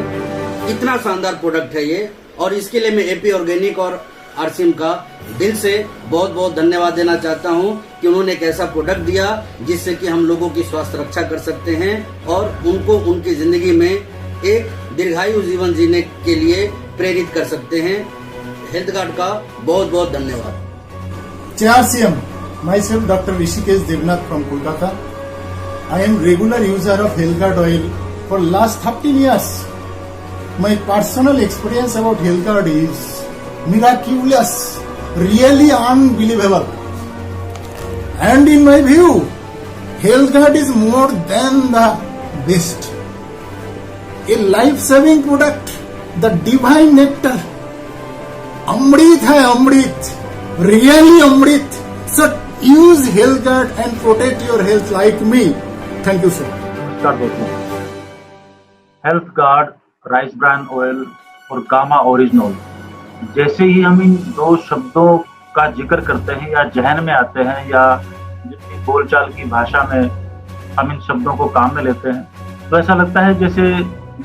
इतना शानदार प्रोडक्ट है ये, और इसके लिए मैं AP ऑर्गेनिक और RCM का दिल से बहुत बहुत धन्यवाद देना चाहता हूं कि उन्होंने एक ऐसा प्रोडक्ट दिया जिससे कि हम लोगों की स्वास्थ्य रक्षा कर सकते हैं और उनको उनकी जिंदगी में एक दीर्घायु जीवन जीने के लिए प्रेरित कर सकते हैं। हेल्थ गार्ड का बहुत बहुत धन्यवाद। RCM, myself Dr. Rishikesh Devnath from Kolkata. I am regular user of Health Guard oil for last 13 years. My personal experience about Health Guard is miraculous, really unbelievable. And in my view, Health Guard is more than the best. A life-saving product, the divine nectar. Amrit hai Amrit, really Amrit. So use Health Guard and protect your health like me. Thank you, sir. नमस्कार दोस्तों, health Guard, rice bran oil और gamma original, जैसे ही हम इन दो शब्दों का जिक्र करते हैं या जहन में आते हैं या जिनकी बोलचाल की भाषा में हम इन शब्दों को काम में लेते हैं, तो ऐसा लगता है जैसे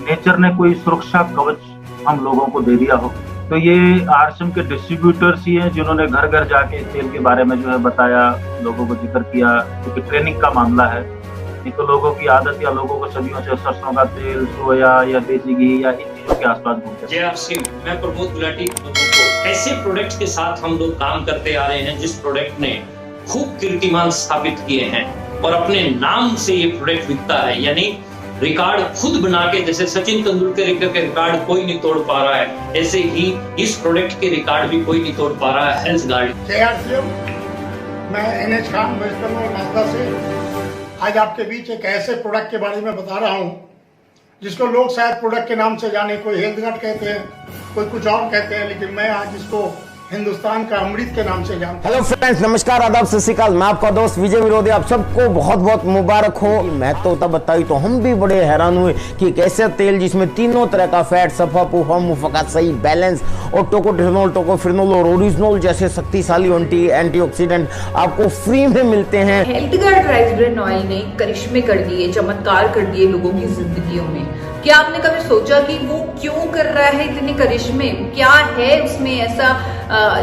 नेचर ने कोई सुरक्षा कवच हम लोगों को दे दिया हो। तो ये RCM के डिस्ट्रीब्यूटर्स ही हैं जिन्होंने घर घर जाके इस तेल के बारे में जो है बताया, लोगों को जिक्र किया, क्योंकि ट्रेनिंग का मामला है। नहीं तो लोगों की आदत या लोगों को सदियों से सरसों का तेल, सोया या देसी घी या इन चीजों के आसपास घूमते हैं। RCM, मैं प्रमोद गुलाटी लोगों को ऐसे प्रोडक्ट्स के साथ हम लोग काम करते आ रहे हैं जिस प्रोडक्ट ने खूब कीर्तिमान स्थापित किए हैं और अपने नाम से ये प्रोडक्ट बिकता है, यानी रिकॉर्ड खुद बना के, जैसे सचिन तेंदुलकर के रिकॉर्ड कोई नहीं तोड़ पा रहा है, ऐसे ही इस प्रोडक्ट के रिकॉर्ड भी कोई नहीं तोड़ पा रहा है। Health guard. RCM, मैं NH खान वेस्ट बंगाल नागदा से आज आपके बीच एक ऐसे प्रोडक्ट के बारे में बता रहा हूं जिसको लोग शायद प्रोडक्ट के नाम से जाने, कोई हेल्थ गार्ड कहते हैं, कोई कुछ और कहते हैं, लेकिन मैं आज इसको हिंदुस्तान का अमृत के नाम से जानता हूं। हेलो फ्रेंड्स, नमस्कार, आदाब, सत श्री अकाल। मैं आपका दोस्त विजय विरोधी, आप सबको बहुत बहुत मुबारक हो। मैं तो तब बताई तो हम भी बड़े हैरान हुए कि एक ऐसा तेल जिसमें तीनों तरह का फैट, सफा, पुफा, मुफका, सही बैलेंस और टोकोट्रिनोल, टोकोफिनोल और ओरिजिनल जैसे शक्तिशाली एंटीऑक्सीडेंट आपको फ्री में मिलते हैं। Health Guard rice bran oil ने करिश्मे कर दिए, चमत्कार कर दिए लोगों की जिंदगियों में। क्या आपने कभी सोचा कि वो क्यों कर रहा है इतने करिश्मे? क्या है उसमें ऐसा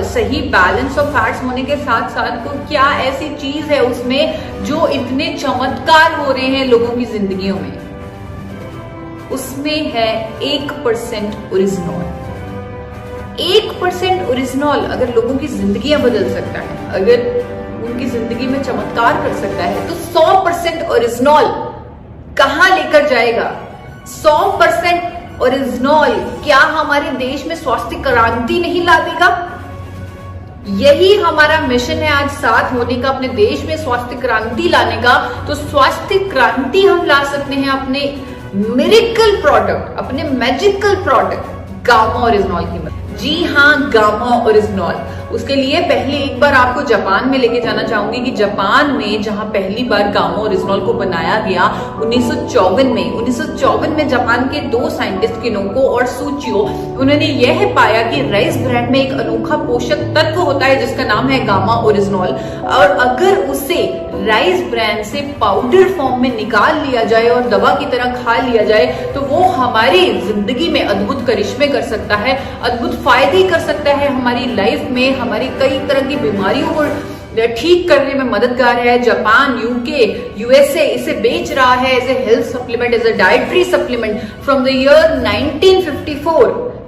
सही बैलेंस ऑफ फैट्स होने के साथ साथ को क्या ऐसी चीज है उसमें जो इतने चमत्कार हो रहे हैं लोगों की जिंदगियों में? उसमें है 1% ओरिजिनल। 1% ओरिजिनल अगर लोगों की जिंदगियां बदल सकता है, अगर उनकी जिंदगी में चमत्कार कर सकता है, तो 100% ओरिजिनल कहां लेकर जाएगा? 100% ओरिजिनल क्या हमारे देश में स्वास्थ्य क्रांति नहीं ला देगा? यही हमारा मिशन है आज साथ होने का, अपने देश में स्वास्थ्य क्रांति लाने का। तो स्वास्थ्य क्रांति हम ला सकते हैं अपने मिरेकल प्रोडक्ट, अपने मैजिकल प्रोडक्ट गामा ओरिजिनल की मदद। जी हाँ, गामा ओरिजिनल। उसके लिए पहले एक बार आपको जापान में लेके जाना चाहूंगी कि जापान में जहां पहली बार गामा ओरिजिनल को बनाया गया 1954 में जापान के 2 साइंटिस्ट किनोको और सूचियो, उन्होंने यह पाया कि राइस ब्रान में एक अनोखा पोषक तत्व होता है जिसका नाम है गामा ओरिजिनल, और अगर उसे राइस ब्रान से पाउडर फॉर्म में निकाल लिया जाए और दवा की तरह खा लिया जाए तो वो हमारी जिंदगी में अद्भुत करिश्मे कर सकता है, अद्भुत फायदे कर सकता है हमारी लाइफ में, हमारी कई तरह की बीमारियों को ठीक करने में मददगार है। जापान, यूके, यूएसए इसे बेच रहा है as a health supplement, as a dietary supplement from the year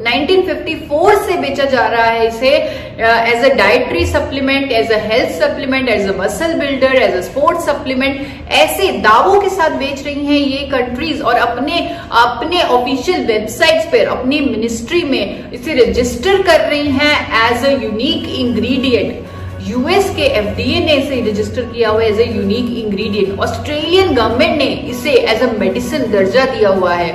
1954 से बेचा जा रहा है इसे as a dietary supplement, as a health supplement, as a muscle builder, as a sports supplement. ऐसे दावों के साथ बेच रही हैं ये कंट्रीज और अपने ऑफिशियल वेबसाइट्स पर, अपनी मिनिस्ट्री में इसे रजिस्टर कर रही हैं as a unique ingredient. US के एफडीए ने इसे रजिस्टर किया हुआ है as a unique ingredient. Australian government ने इसे एज अ मेडिसिन दर्जा दिया हुआ है।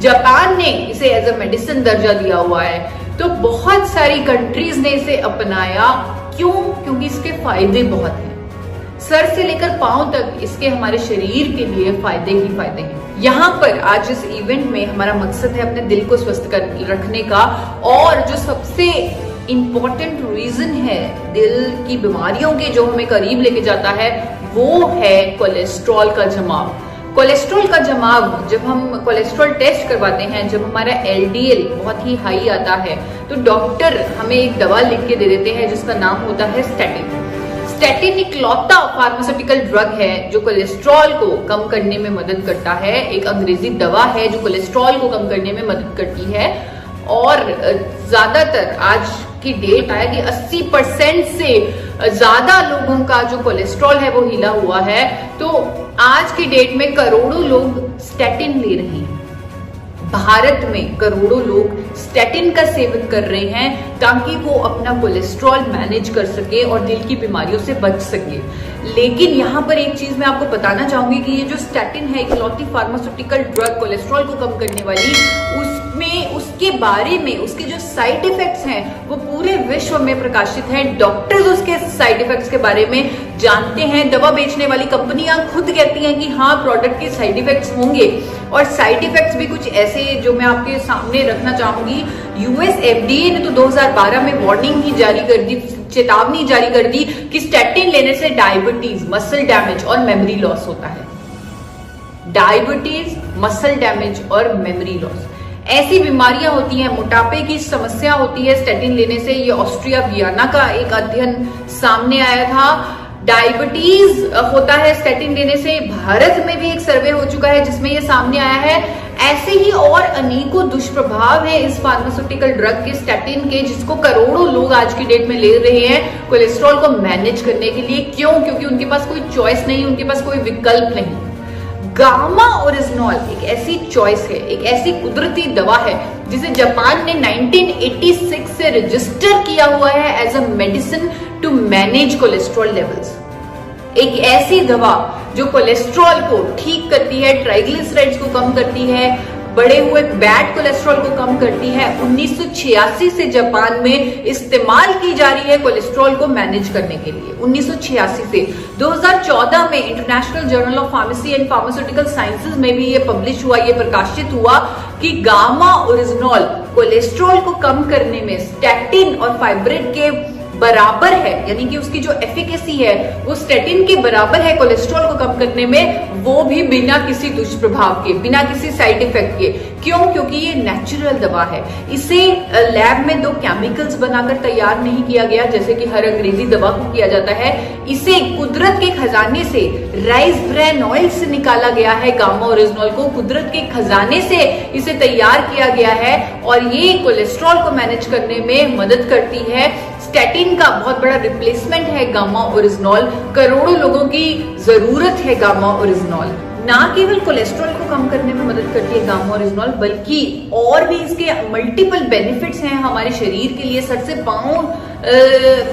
जापान ने इसे एज अ मेडिसिन दर्जा दिया हुआ है। तो बहुत सारी कंट्रीज ने इसे अपनाया। क्यों? क्योंकि इसके फायदे बहुत हैं। सर से लेकर पांव तक इसके हमारे शरीर के लिए फायदे ही फायदे हैं। यहाँ पर आज इस इवेंट में हमारा मकसद है अपने दिल को स्वस्थ रखने का, और जो सबसे इम्पोर्टेंट रीजन है दिल की बीमारियों के जो हमें करीब लेके जाता है वो है कोलेस्ट्रॉल का जमाव। कोलेस्ट्रॉल का जमाव, जब हम कोलेस्ट्रॉल टेस्ट करवाते हैं, जब हमारा एलडीएल बहुत ही हाई आता है तो डॉक्टर हमें एक दवा लिख के दे देते हैं जिसका नाम होता है स्टैटिन। स्टैटिन इकलौता फार्मास्यूटिकल ड्रग है जो कोलेस्ट्रॉल को कम करने में मदद करता है। एक अंग्रेजी दवा है जो कोलेस्ट्रॉल को कम करने में मदद करती है। और ज्यादातर आज की डेट है कि 80% से ज्यादा लोगों का जो कोलेस्ट्रॉल है वो हिला हुआ है। तो आज की डेट में करोड़ों लोग स्टैटिन ले रहे हैं। भारत में करोड़ों लोग स्टैटिन का सेवन कर रहे हैं ताकि वो अपना कोलेस्ट्रॉल मैनेज कर सके और दिल की बीमारियों से बच सके। लेकिन यहाँ पर एक चीज मैं आपको बताना चाहूंगी कि ये जो स्टैटिन है, इकलौती फार्मास्यूटिकल ड्रग कोलेस्ट्रॉल को कम करने वाली, उसमें उसके बारे में उसके जो साइड इफेक्ट्स हैं वो पूरे विश्व में प्रकाशित हैं। डॉक्टर्स उसके साइड इफेक्ट्स के बारे में जानते हैं। दवा बेचने वाली कंपनियां खुद कहती हैं कि हाँ प्रोडक्ट के साइड इफेक्ट्स होंगे, और साइड इफेक्ट्स भी कुछ ऐसे जो मैं आपके सामने रखना चाहूंगी। यूएस एफडीए ने तो 2012 में वार्निंग ही जारी कर दी, चेतावनी जारी कर दी कि स्टैटिन लेने से डायबिटीज, मसल डैमेज और मेमोरी लॉस होता है। डायबिटीज, मसल डैमेज और मेमोरी लॉस ऐसी बीमारियां होती हैं। मोटापे की समस्या होती है स्टैटिन लेने से। ये ऑस्ट्रिया वियना का एक अध्ययन सामने आया था। डायबिटीज होता है स्टैटिन लेने से। भारत में भी एक सर्वे हो चुका है जिसमें ये सामने आया है। ऐसे ही और अनेकों दुष्प्रभाव है इस फार्मास्यूटिकल ड्रग के, स्टैटिन के, जिसको करोड़ों लोग आज की डेट में ले रहे हैं कोलेस्ट्रॉल को मैनेज करने के लिए। क्यों? क्योंकि उनके पास कोई चॉइस नहीं, उनके पास कोई विकल्प नहीं। गामा ओरिजिनॉल एक ऐसी चॉइस है, एक ऐसी कुदरती दवा है जिसे जापान ने 1986 से रजिस्टर किया हुआ है as a medicine to manage cholesterol levels. एक ऐसी दवा जो कोलेस्ट्रॉल को ठीक करती है, ट्राइग्लिसराइड्स को कम करती है, बढ़े हुए बैड कोलेस्ट्रॉल को कम करती है। 1986 से जापान में इस्तेमाल की जा रही है कोलेस्ट्रॉल को मैनेज करने के लिए। 1986 से 2014 में international journal of pharmacy and pharmaceutical sciences में भी ये पब्लिश हुआ, ये प्रकाशित हुआ कि गामा ओरिजिनॉल कोलेस्ट्रॉल को कम करने में स्टैटिन और फाइब्रिन के बराबर है, यानी कि उसकी जो एफिकेसी है वो स्टैटिन के बराबर है कोलेस्ट्रॉल को कम करने में, वो भी बिना किसी दुष्प्रभाव के, बिना किसी साइड इफेक्ट के। क्यों? क्योंकि ये नेचुरल दवा है। इसे लैब में 2 केमिकल्स बनाकर तैयार नहीं किया गया जैसे कि हर अंग्रेजी दवा को किया जाता है। इसे कुदरत के खजाने से, राइस ब्रान ऑयल से निकाला गया है। गामा ओरिजिनॉल को कुदरत के खजाने से इसे तैयार किया गया है और ये कोलेस्ट्रॉल को मैनेज करने में मदद करती है। स्टैटिन का बहुत बड़ा रिप्लेसमेंट है गामा ओरिजिनॉल। करोड़ों लोगों की जरूरत है गामा ओरिजिनॉल। ना केवल कोलेस्ट्रॉल को कम करने में मदद करती है गामा ओरिजिनॉल, बल्कि और भी इसके मल्टीपल बेनिफिट्स हैं हमारे शरीर के लिए। सर से पांव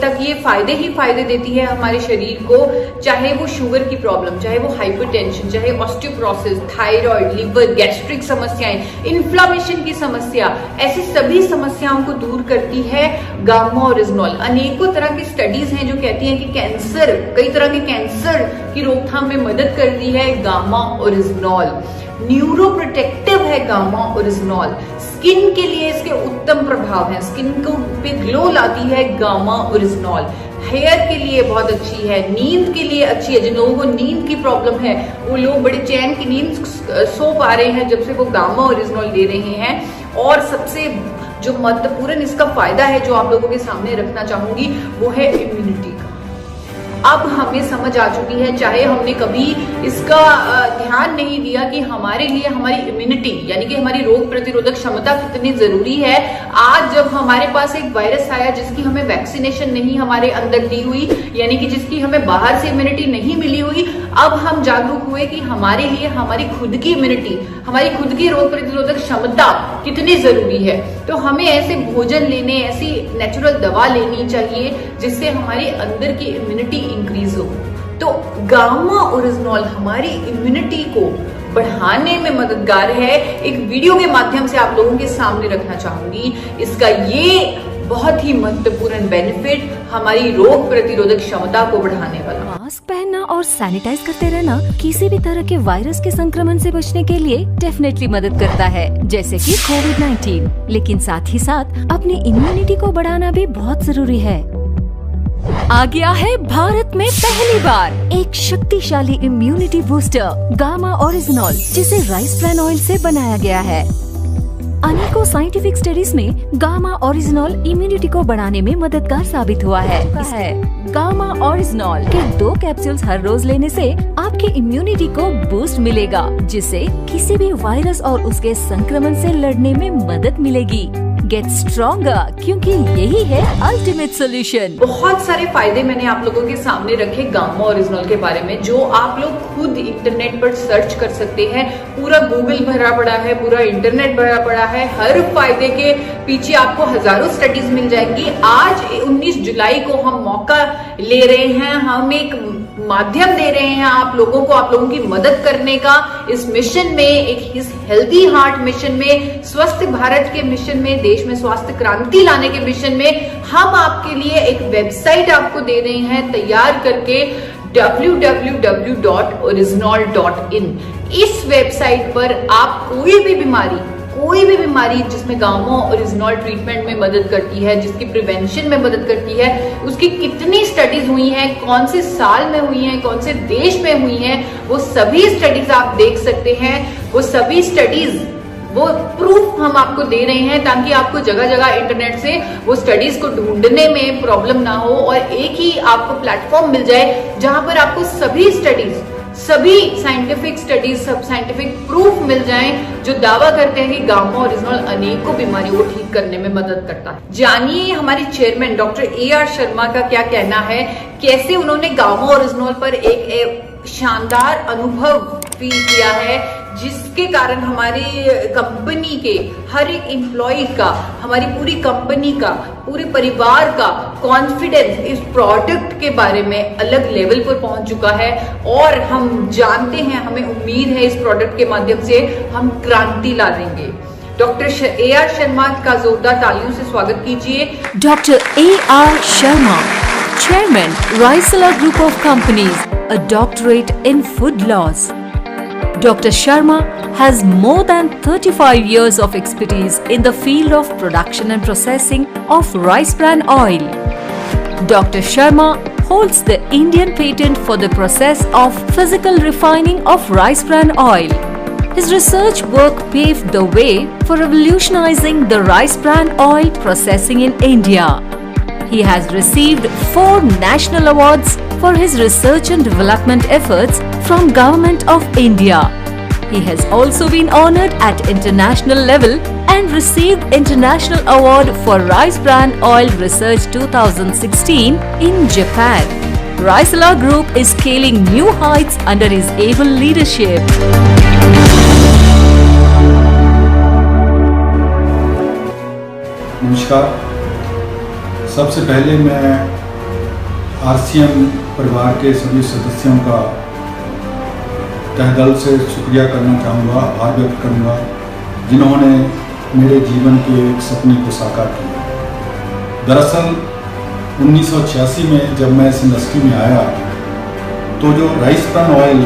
तक ये फायदे ही फायदे देती है हमारे शरीर को, चाहे वो शुगर की प्रॉब्लम, चाहे वो हाइपरटेंशन, चाहे ऑस्टियोपोरोसिस, थायराइड, लिवर, गैस्ट्रिक समस्याएं, इन्फ्लामेशन की समस्या, ऐसी सभी समस्याओं को दूर करती है गामा ओरिजिनॉल। अनेकों तरह की स्टडीज हैं जो कहती हैं कि कैंसर, कई तरह के कैंसर की रोकथाम में मदद करती है गामा ओरिजिनॉल। न्यूरो प्रोटेक्टिव है गामा ओरिजिनॉल। स्किन के लिए इसके उत्तम प्रभाव हैं, स्किन को पे ग्लो लाती है गामा ओरिजिनॉल। हेयर के लिए बहुत अच्छी है, नींद के लिए अच्छी है। जिन लोगों को नींद की प्रॉब्लम है वो लोग बड़े चैन की नींद सो पा रहे हैं जब से वो गामा ओरिजिनॉल ले रहे हैं। और सबसे जो महत्वपूर्ण इसका फायदा है जो आप लोगों के सामने रखना चाहूंगी वो है इम्यूनिटी का। अब हमें समझ आ चुकी है, चाहे हमने कभी इसका ध्यान नहीं दिया कि हमारे लिए हमारी इम्यूनिटी यानी कि हमारी रोग प्रतिरोधक क्षमता कितनी जरूरी है। आज जब हमारे पास एक वायरस आया जिसकी हमें वैक्सीनेशन नहीं हमारे अंदर दी हुई, यानी कि जिसकी हमें बाहर से इम्यूनिटी नहीं मिली हुई, अब हम जागरूक हुए कि हमारे लिए हमारी खुद की इम्यूनिटी, हमारी खुद की रोग प्रतिरोधक क्षमता कितनी जरूरी है। तो हमें ऐसे भोजन लेने, ऐसी नेचुरल दवा लेनी चाहिए जिससे हमारी अंदर की इम्यूनिटी इंक्रीज हो। तो गामा ओरिजिनॉल हमारी इम्यूनिटी को बढ़ाने में मददगार है। एक वीडियो के माध्यम से आप लोगों के सामने रखना चाहूंगी। इसका ये बहुत ही महत्वपूर्ण बेनिफिट हमारी रोग प्रतिरोधक क्षमता को बढ़ाने वाला। मास्क पहनना और सैनिटाइज करते रहना किसी भी तरह के वायरस के संक्रमण से बचने के लिए डेफिनेटली मदद करता है, जैसे कि कोविड-19। लेकिन साथ ही साथ अपनी इम्यूनिटी को बढ़ाना भी बहुत जरूरी है। आ गया है भारत में पहली बार एक शक्तिशाली इम्यूनिटी बूस्टर गामा ओरिजिनल, जिसे राइस ब्रान ऑयल से बनाया गया है। अनेकों साइंटिफिक स्टडीज में गामा ओरिजिनल इम्यूनिटी को बढ़ाने में मददगार साबित हुआ है। गामा ओरिजिनल के 2 कैप्सूल्स हर रोज लेने से आपकी इम्यूनिटी को बूस्ट मिलेगा, जिससे किसी भी वायरस और उसके संक्रमण से लड़ने में मदद मिलेगी। गेट स्ट्रॉन्गर, क्योंकि यही है अल्टीमेट सोल्यूशन। बहुत सारे फायदे मैंने आप लोगों के सामने रखे गामा ओरिजिनल के बारे में, जो आप लोग खुद इंटरनेट पर सर्च कर सकते हैं। पूरा गूगल भरा पड़ा है, पूरा इंटरनेट भरा पड़ा है। हर फायदे के पीछे आपको हजारों स्टडीज मिल जाएंगी। आज 19 जुलाई को हम मौका ले रहे हैं, हम एक माध्यम दे रहे हैं आप लोगों को, आप लोगों की मदद करने का इस मिशन में, इस हेल्दी हार्ट मिशन में, स्वस्थ भारत के मिशन में, देश में स्वास्थ्य क्रांति लाने के मिशन में हम आपके लिए एक वेबसाइट आपको दे रहे हैं तैयार करके, www.original.in। इस वेबसाइट पर आप कोई भी बीमारी जिसमें गामा ओरिजिनल ट्रीटमेंट में मदद करती है, जिसकी प्रिवेंशन में मदद करती है, उसकी कितनी स्टडीज हुई हैं, कौन से साल में हुई हैं, कौन से देश में हुई हैं, वो सभी स्टडीज आप देख सकते हैं। वो सभी स्टडीज, वो प्रूफ हम आपको दे रहे हैं ताकि आपको जगह जगह इंटरनेट से वो स्टडीज को ढूंढने में प्रॉब्लम ना हो और एक ही आपको प्लेटफॉर्म मिल जाए जहां पर आपको सभी स्टडीज, सभी साइंटिफिक स्टडीज, सब साइंटिफिक प्रूफ मिल जाएं जो दावा करते हैं कि गामा ओरिजिनल अनेकों बीमारियों को ठीक करने में मदद करता है। जानिए हमारे चेयरमैन डॉक्टर AR शर्मा का क्या कहना है, कैसे उन्होंने गामा ओरिजिनल पर एक शानदार अनुभव फील किया है, जिसके कारण हमारी कंपनी के हर एक एम्प्लॉय का, हमारी पूरी कंपनी का, पूरे परिवार का कॉन्फिडेंस इस प्रोडक्ट के बारे में अलग लेवल पर पहुंच चुका है। और हम जानते हैं, हमें उम्मीद है इस प्रोडक्ट के माध्यम से हम क्रांति ला देंगे। डॉक्टर AR शर्मा का जोरदार तालियों से स्वागत कीजिए। डॉक्टर AR शर्मा, चेयरमैन राइसला group of companies, a doctorate in food laws. Dr. Sharma has more than 35 years of expertise in the field of production and processing of rice bran oil. Dr. Sharma holds the Indian patent for the process of physical refining of rice bran oil. His research work paved the way for revolutionizing the rice bran oil processing in India. He has received 4 national awards for his research and development efforts from Government of India. He has also been honored at international level and received International Award for Rice Bran Oil Research 2016 in Japan. Raisala Group is scaling new heights under his able leadership. नमस्कार। सबसे पहले मैं RCM परिवार के सभी सदस्यों का तहे दिल से शुक्रिया करना चाहूँगा, आभार व्यक्त करूँगा, जिन्होंने मेरे जीवन के एक सपने को साकार किया। दरअसल 1986 में जब मैं इस इंडस्ट्री में आया तो जो राइस ब्रान ऑयल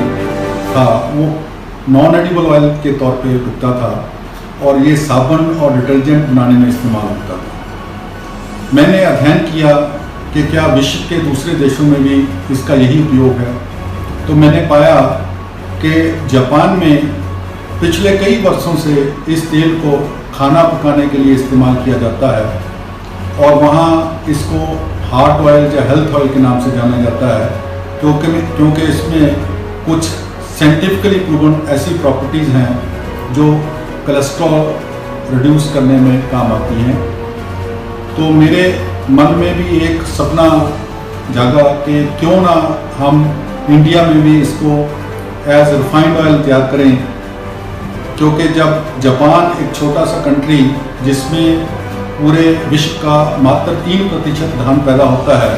था वो नॉन एडिबल ऑयल के तौर पे बिकता था और ये साबुन और डिटर्जेंट बनाने में इस्तेमाल होता था। मैंने अध्ययन किया कि क्या विश्व के दूसरे देशों में भी इसका यही उपयोग है, तो मैंने पाया कि जापान में पिछले कई वर्षों से इस तेल को खाना पकाने के लिए इस्तेमाल किया जाता है और वहाँ इसको हार्ट ऑयल या हेल्थ ऑयल के नाम से जाना जाता है, क्योंकि इसमें कुछ साइंटिफिकली प्रूवन ऐसी प्रॉपर्टीज़ हैं जो कोलेस्ट्रॉल रिड्यूस करने में काम आती हैं। तो मेरे मन में भी एक सपना जागा कि क्यों ना हम इंडिया में भी इसको एज रिफाइंड ऑयल तैयार करें, क्योंकि जब जापान एक छोटा सा कंट्री जिसमें पूरे विश्व का मात्र 3% धान पैदा होता है,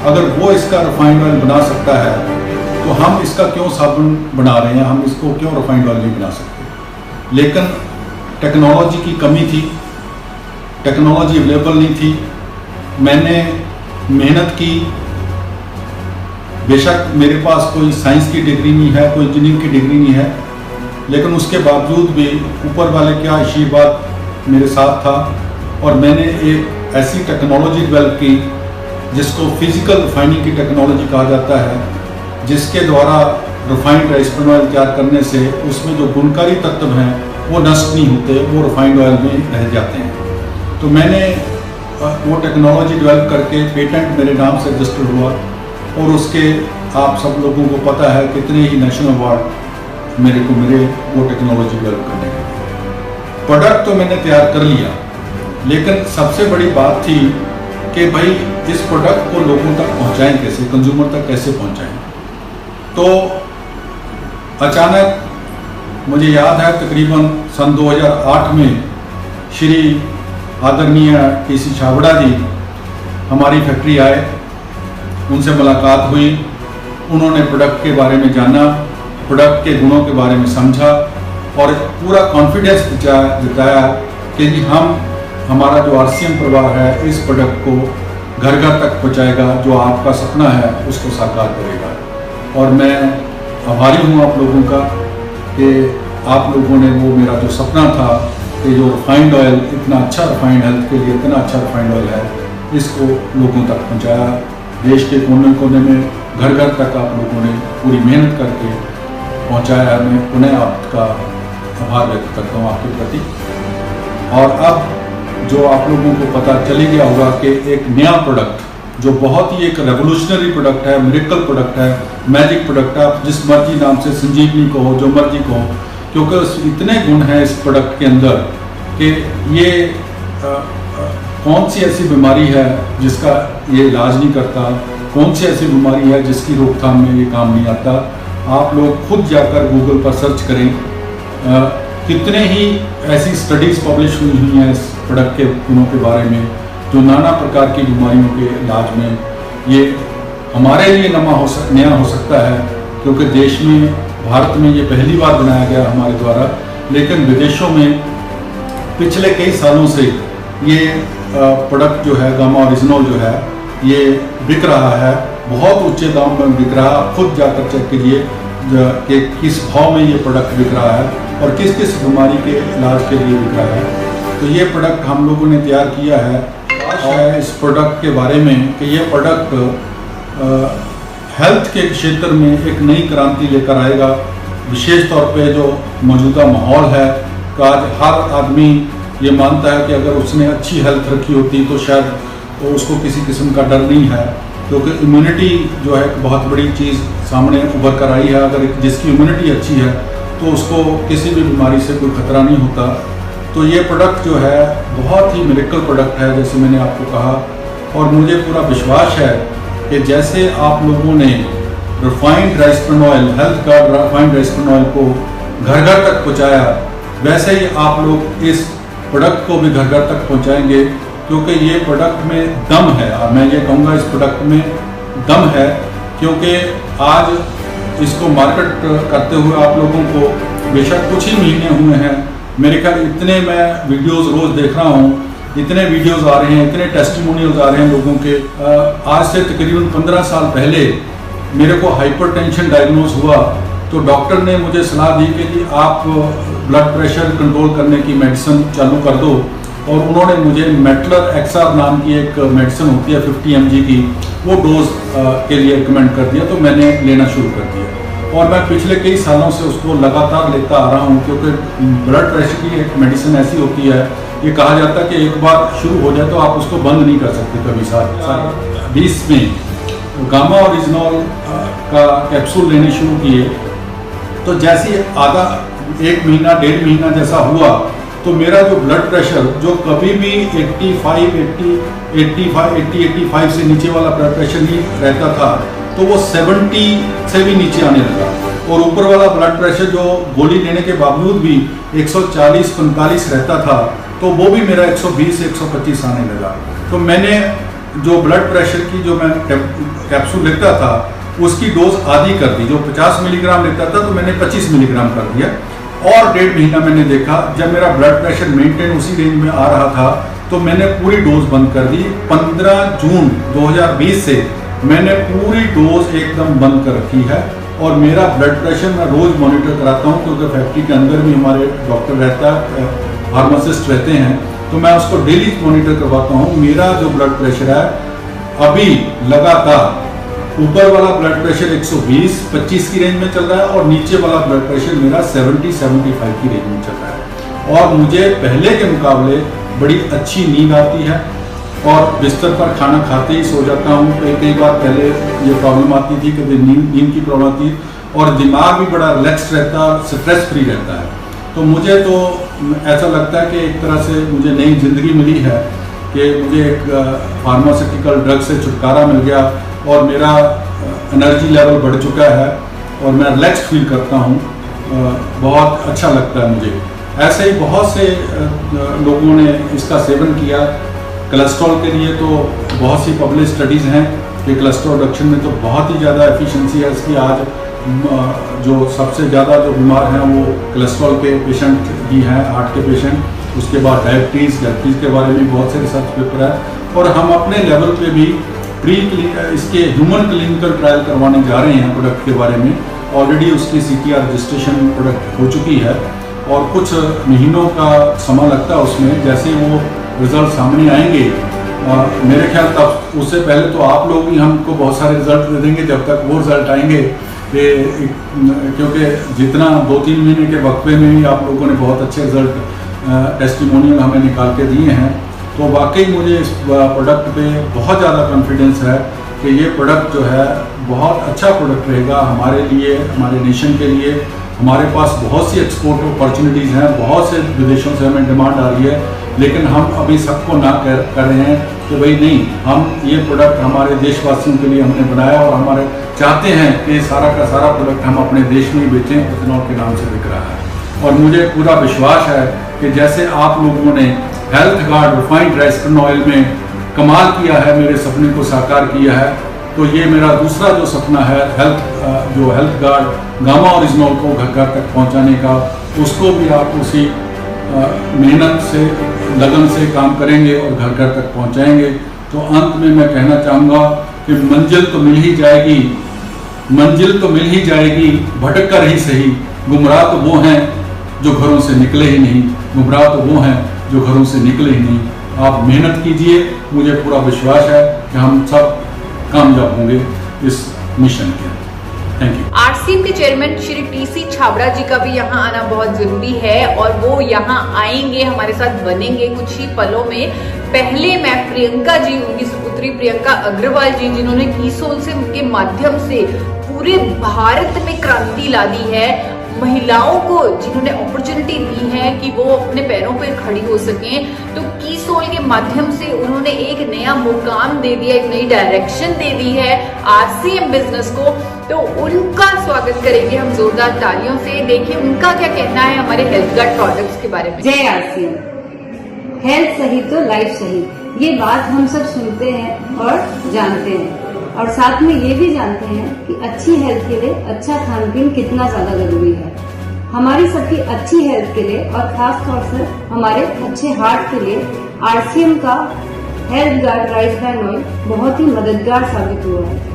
अगर वो इसका रिफाइंड ऑयल बना सकता है तो हम इसका क्यों साबुन बना रहे हैं, हम इसको क्यों रिफाइंड ऑयल नहीं बना सकते। लेकिन टेक्नोलॉजी की कमी थी, टेक्नोलॉजी अवेलेबल नहीं थी। मैंने मेहनत की, बेशक मेरे पास कोई साइंस की डिग्री नहीं है, कोई इंजीनियरिंग की डिग्री नहीं है, लेकिन उसके बावजूद भी ऊपर वाले का आशीर्वाद मेरे साथ था और मैंने एक ऐसी टेक्नोलॉजी डेवलप की जिसको फिजिकल रिफाइनिंग की टेक्नोलॉजी कहा जाता है, जिसके द्वारा रिफाइंड राइस ब्रान ऑयल तैयार करने से उसमें जो गुणकारी तत्व हैं वो नष्ट नहीं होते, वो रिफाइंड ऑयल में रह जाते हैं। तो मैंने वो टेक्नोलॉजी डेवलप करके पेटेंट मेरे नाम से रजिस्टर्ड हुआ और उसके आप सब लोगों को पता है कितने ही नेशनल अवार्ड मेरे को मिले वो टेक्नोलॉजी डेवलप करने के। प्रोडक्ट तो मैंने तैयार कर लिया, लेकिन सबसे बड़ी बात थी कि भाई इस प्रोडक्ट को लोगों तक पहुंचाएं कैसे, कंज्यूमर तक कैसे पहुंचाएं। तो अचानक मुझे याद है तकरीबन सन 2008 में श्री आदरणीय टीसी छाबड़ा जी हमारी फैक्ट्री आए, उनसे मुलाकात हुई, उन्होंने प्रोडक्ट के बारे में जाना, प्रोडक्ट के गुणों के बारे में समझा और पूरा कॉन्फिडेंस जताया कि जी हमारा जो आरसीएम परिवार है इस प्रोडक्ट को घर घर तक पहुंचाएगा, जो आपका सपना है उसको साकार करेगा। और मैं आभारी हूँ आप लोगों का कि आप लोगों ने वो मेरा जो सपना था कि जो रिफाइंड ऑयल, इतना अच्छा रिफाइंड हेल्थ के लिए इतना अच्छा रिफाइंड ऑयल है, इसको लोगों तक पहुँचाया। देश के कोने कोने में घर घर तक आप लोगों ने पूरी मेहनत करके पहुँचाया। मैं पुनः आपका आभार व्यक्त करता हूँ आपके प्रति। और अब जो आप लोगों को पता चली गया होगा कि एक नया प्रोडक्ट जो बहुत ही एक रेवोल्यूशनरी प्रोडक्ट है, मिरेकल प्रोडक्ट है, मैजिक प्रोडक्ट है, आप जिस मर्जी नाम से संजीवनी कहो, जो मर्जी कहो, क्योंकि इतने गुण हैं इस प्रोडक्ट के अंदर कि ये कौन सी ऐसी बीमारी है जिसका ये इलाज नहीं करता, कौन सी ऐसी बीमारी है जिसकी रोकथाम में ये काम नहीं आता। आप लोग खुद जाकर गूगल पर सर्च करें, कितने ही ऐसी स्टडीज पब्लिश हुई हैं इस प्रोडक्ट के गुणों के बारे में, जो नाना प्रकार की बीमारियों के इलाज में ये हमारे लिए नया हो सकता है, क्योंकि देश में, भारत में ये पहली बार बनाया गया हमारे द्वारा, लेकिन विदेशों में पिछले कई सालों से ये प्रोडक्ट जो है गामा ओरिजिनल जो है ये बिक रहा है, बहुत ऊंचे दाम में बिक रहा है। आप खुद जाकर चेक कीजिए कि किस भाव में ये प्रोडक्ट बिक रहा है और किस किस बीमारी के इलाज के लिए बिक रहा है। तो ये प्रोडक्ट हम लोगों ने तैयार किया है और इस प्रोडक्ट के बारे में कि ये प्रोडक्ट हेल्थ के क्षेत्र में एक नई क्रांति लेकर आएगा। विशेष तौर पे जो मौजूदा माहौल है कि आज हर आदमी ये मानता है कि अगर उसने अच्छी हेल्थ रखी होती तो शायद तो उसको किसी किस्म का डर नहीं है, क्योंकि इम्यूनिटी जो है एक बहुत बड़ी चीज़ सामने उभर कर आई है। अगर जिसकी इम्यूनिटी अच्छी है तो उसको किसी भी बीमारी से कोई खतरा नहीं होता। तो ये प्रोडक्ट जो है बहुत ही मिरेकल प्रोडक्ट है, जैसे मैंने आपको कहा, और मुझे पूरा विश्वास है कि जैसे आप लोगों ने refined rice bran oil, health Guard refined rice bran oil को घर घर तक पहुंचाया, वैसे ही आप लोग इस प्रोडक्ट को भी घर घर तक पहुंचाएंगे, क्योंकि ये प्रोडक्ट में दम है। और मैं ये कहूँगा इस प्रोडक्ट में दम है, क्योंकि आज इसको मार्केट करते हुए आप लोगों को बेशक कुछ ही महीने हुए हैं, मेरे ख्याल इतने मैं वीडियोस रोज देख रहा हूँ, इतने वीडियोस आ रहे हैं, इतने टेस्टिमोनियल्स आ रहे हैं लोगों के। आज से तकरीबन 15 साल पहले मेरे को हाइपरटेंशन डायग्नोज हुआ तो डॉक्टर ने मुझे सलाह दी कि जी आप ब्लड प्रेशर कंट्रोल करने की मेडिसिन चालू कर दो, और उन्होंने मुझे मेटलर एक्सआर नाम की एक मेडिसिन होती है 50 mg की, वो डोज के लिए रिकमेंड कर दिया, तो मैंने लेना शुरू कर दिया और मैं पिछले कई सालों से उसको लगातार लेता आ रहा हूँ, क्योंकि ब्लड प्रेशर की एक मेडिसिन ऐसी होती है ये कहा जाता है कि एक बार शुरू हो जाए तो आप उसको बंद नहीं कर सकते कभी। साथ 20 में गामा ओरिजिनॉल का कैप्सूल लेने शुरू किए तो जैसे आधा 1 महीना 1.5 महीना जैसा हुआ तो मेरा जो ब्लड प्रेशर जो कभी भी 85 से नीचे वाला ब्लड प्रेशर नहीं रहता था तो वो 70 से भी नीचे आने लगा, और ऊपर वाला ब्लड प्रेशर जो गोली लेने के बावजूद भी 140-45 रहता था तो वो भी मेरा 120 से 125 आने लगा। तो मैंने जो ब्लड प्रेशर की जो मैं कैप्सूल लेता था उसकी डोज आधी कर दी, जो 50 मिलीग्राम लेता था तो मैंने 25 मिलीग्राम कर दिया, और 1.5 महीना मैंने देखा जब मेरा ब्लड प्रेशर मेंटेन उसी रेंज में आ रहा था तो मैंने पूरी डोज बंद कर दी। 15 जून 2020 से मैंने पूरी डोज एकदम बंद कर रखी है, और मेरा ब्लड प्रेशर मैं रोज मॉनिटर कराता हूँ क्योंकि फैक्ट्री के अंदर भी हमारे डॉक्टर रहता है, फार्मासिस्ट रहते हैं, तो मैं उसको डेली मॉनिटर करवाता हूँ। मेरा जो ब्लड प्रेशर है अभी लगातार ऊपर वाला ब्लड प्रेशर 120-25 की रेंज में चल रहा है और नीचे वाला ब्लड प्रेशर मेरा 70-75 की रेंज में चल रहा है, और मुझे पहले के मुकाबले बड़ी अच्छी नींद आती है और बिस्तर पर खाना खाते ही सो जाता हूँ। कई बार पहले ये प्रॉब्लम आती थी कि नींद की प्रॉब्लम आती, और दिमाग भी बड़ा रिलैक्स रहता है, स्ट्रेस फ्री रहता है। तो मुझे तो ऐसा लगता है कि एक तरह से मुझे नई जिंदगी मिली है कि मुझे एक फार्मास्यूटिकल ड्रग से छुटकारा मिल गया और मेरा एनर्जी लेवल बढ़ चुका है और मैं रिलैक्स फील करता हूँ, बहुत अच्छा लगता है मुझे। ऐसे ही बहुत से लोगों ने इसका सेवन किया। कोलेस्ट्रॉल के लिए तो बहुत सी पब्लिश स्टडीज़ हैं कि कोलेस्ट्रॉल रिडक्शन में तो बहुत ही ज़्यादा एफिशिएंसी है इसकी। आज जो सबसे ज़्यादा जो बीमार हैं वो कोलेस्ट्रॉल के पेशेंट ही हैं, हार्ट के पेशेंट, उसके बाद डायबिटीज़ के बारे में बहुत से रिसर्च पेपर है, और हम अपने लेवल पे भी इसके ह्यूमन क्लिनिकल ट्रायल करवाने जा रहे हैं प्रोडक्ट के बारे में। ऑलरेडी उसकी CTR रजिस्ट्रेशन प्रोडक्ट हो चुकी है और कुछ महीनों का समय लगता है उसमें। जैसे वो रिजल्ट सामने आएंगे मेरे ख्याल तब उससे पहले तो आप लोग ही हमको बहुत सारे रिजल्ट दे देंगे जब तक वो रिजल्ट आएंगे, क्योंकि जितना 2-3 महीने के वक्फे में ही आप लोगों ने बहुत अच्छे रिजल्ट टेस्टिमोनियल हमें निकाल के दिए हैं। तो वाकई मुझे इस प्रोडक्ट पे बहुत ज़्यादा कॉन्फिडेंस है कि ये प्रोडक्ट जो है बहुत अच्छा प्रोडक्ट रहेगा हमारे लिए, हमारे नेशन के लिए। हमारे पास बहुत सी एक्सपोर्ट अपॉर्चुनिटीज़ हैं, बहुत से विदेशों से हमें डिमांड आ रही है, लेकिन हम अभी सबको ना कर रहे हैं कि भाई नहीं, हम ये प्रोडक्ट हमारे देशवासियों के लिए हमने बनाया और हमारे चाहते हैं कि सारा का सारा प्रोडक्ट हम अपने देश में ही बेचें, ओरिजिनॉल के नाम से बिक रहा है। और मुझे पूरा विश्वास है कि जैसे आप लोगों ने Health Guard refined rice bran oil में कमाल किया है, मेरे सपने को साकार किया है, तो ये मेरा दूसरा जो सपना है हेल्थ गार्ड गामा ओरिजिनॉल को घर घर तक पहुंचाने का, उसको भी आप उसी मेहनत से लगन से काम करेंगे और घर घर तक पहुंचाएंगे। तो अंत में मैं कहना चाहूँगा कि मंजिल तो मिल ही जाएगी, भटक कर ही सही। गुमराह तो वो हैं जो घरों से निकले ही नहीं, गुमराह तो वो हैं जो घरों से निकले ही नहीं। आप मेहनत कीजिए, मुझे पूरा विश्वास है कि हम सब कामयाब होंगे इस मिशन के। Thank you. RCM के चेयरमैन श्री TC छाबड़ा जी का भी यहाँ आना बहुत जरूरी है और वो यहाँ आएंगे, हमारे साथ बनेंगे कुछ ही पलों में। पहले मैं प्रियंका जी, उनकी सुपुत्री प्रियंका अग्रवाल जी, जिन्होंने कीसोल से के माध्यम से पूरे भारत में क्रांति ला दी है, महिलाओं को जिन्होंने अपॉर्चुनिटी दी है कि वो अपने पैरों पर खड़ी हो सकें, तो कीसोल के माध्यम से उन्होंने एक नया मुकाम दे दिया, एक नई डायरेक्शन दे दी है RCM बिजनेस को। तो उनका स्वागत करेंगे हम जोरदार तालियों से। देखिए उनका क्या कहना है हमारे हेल्थ गार्ड प्रोडक्ट्स के बारे में। जय RCM, हेल्थ सही तो लाइफ सही, ये बात हम सब सुनते हैं और जानते हैं, और साथ में ये भी जानते हैं कि अच्छी हेल्थ के लिए अच्छा खान पीन कितना ज्यादा जरूरी है। हमारी सबकी अच्छी हेल्थ के लिए और खास तौर से हमारे अच्छे हार्ट के लिए RCM का Health Guard rice bran oil बहुत ही मददगार साबित हुआ है।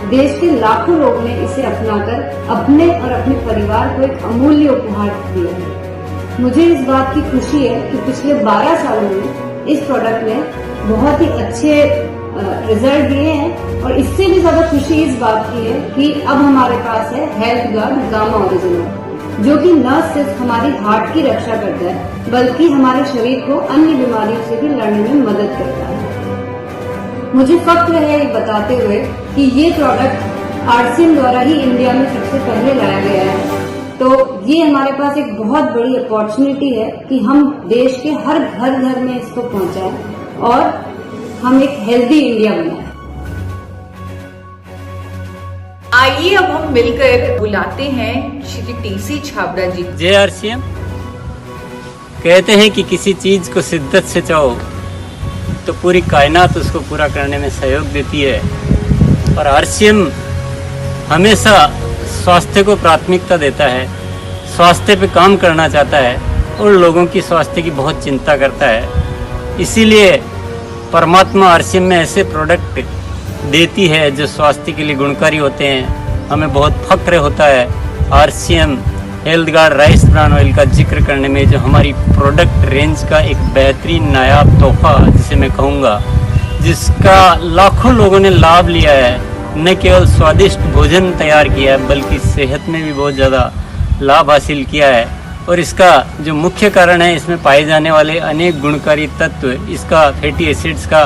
देश के लाखों लोगों ने इसे अपनाकर अपने और अपने परिवार को एक अमूल्य उपहार दिया है। मुझे इस बात की खुशी है कि पिछले 12 सालों में इस प्रोडक्ट ने बहुत ही अच्छे रिजल्ट दिए हैं, और इससे भी ज्यादा खुशी इस बात की है कि अब हमारे पास है हेल्थ गार्ड गामा ओरिजिनल। जो कि न सिर्फ हमारी हार्ट की रक्षा करता है बल्कि हमारे शरीर को अन्य बीमारियों से भी लड़ने में मदद करता है। मुझे फख्र है ये बताते हुए कि ये प्रोडक्ट आरसीएम द्वारा ही इंडिया में सबसे पहले लाया गया है। तो ये हमारे पास एक बहुत बड़ी अपॉर्चुनिटी है कि हम देश के हर घर में इसको पहुंचाएं और हम एक हेल्दी इंडिया बनाएं। आइए अब हम मिलकर बुलाते हैं श्री टीसी छाबड़ा जी। जय आरसीएम। कहते हैं कि किसी चीज को शिद्दत से चाहो तो पूरी कायनात उसको पूरा करने में सहयोग देती है, और आरसीएम हमेशा स्वास्थ्य को प्राथमिकता देता है, स्वास्थ्य पे काम करना चाहता है और लोगों की स्वास्थ्य की बहुत चिंता करता है। इसीलिए परमात्मा आरसीएम में ऐसे प्रोडक्ट देती है जो स्वास्थ्य के लिए गुणकारी होते हैं। हमें बहुत फक्र होता है RCM health Guard rice bran oil का जिक्र करने में, जो हमारी प्रोडक्ट रेंज का एक बेहतरीन नायाब तोहफा जिसे मैं कहूँगा, जिसका लाखों लोगों ने लाभ लिया है। न केवल स्वादिष्ट भोजन तैयार किया है बल्कि सेहत में भी बहुत ज़्यादा लाभ हासिल किया है। और इसका जो मुख्य कारण है, इसमें पाए जाने वाले अनेक गुणकारी तत्व, इसका फैटी एसिड्स का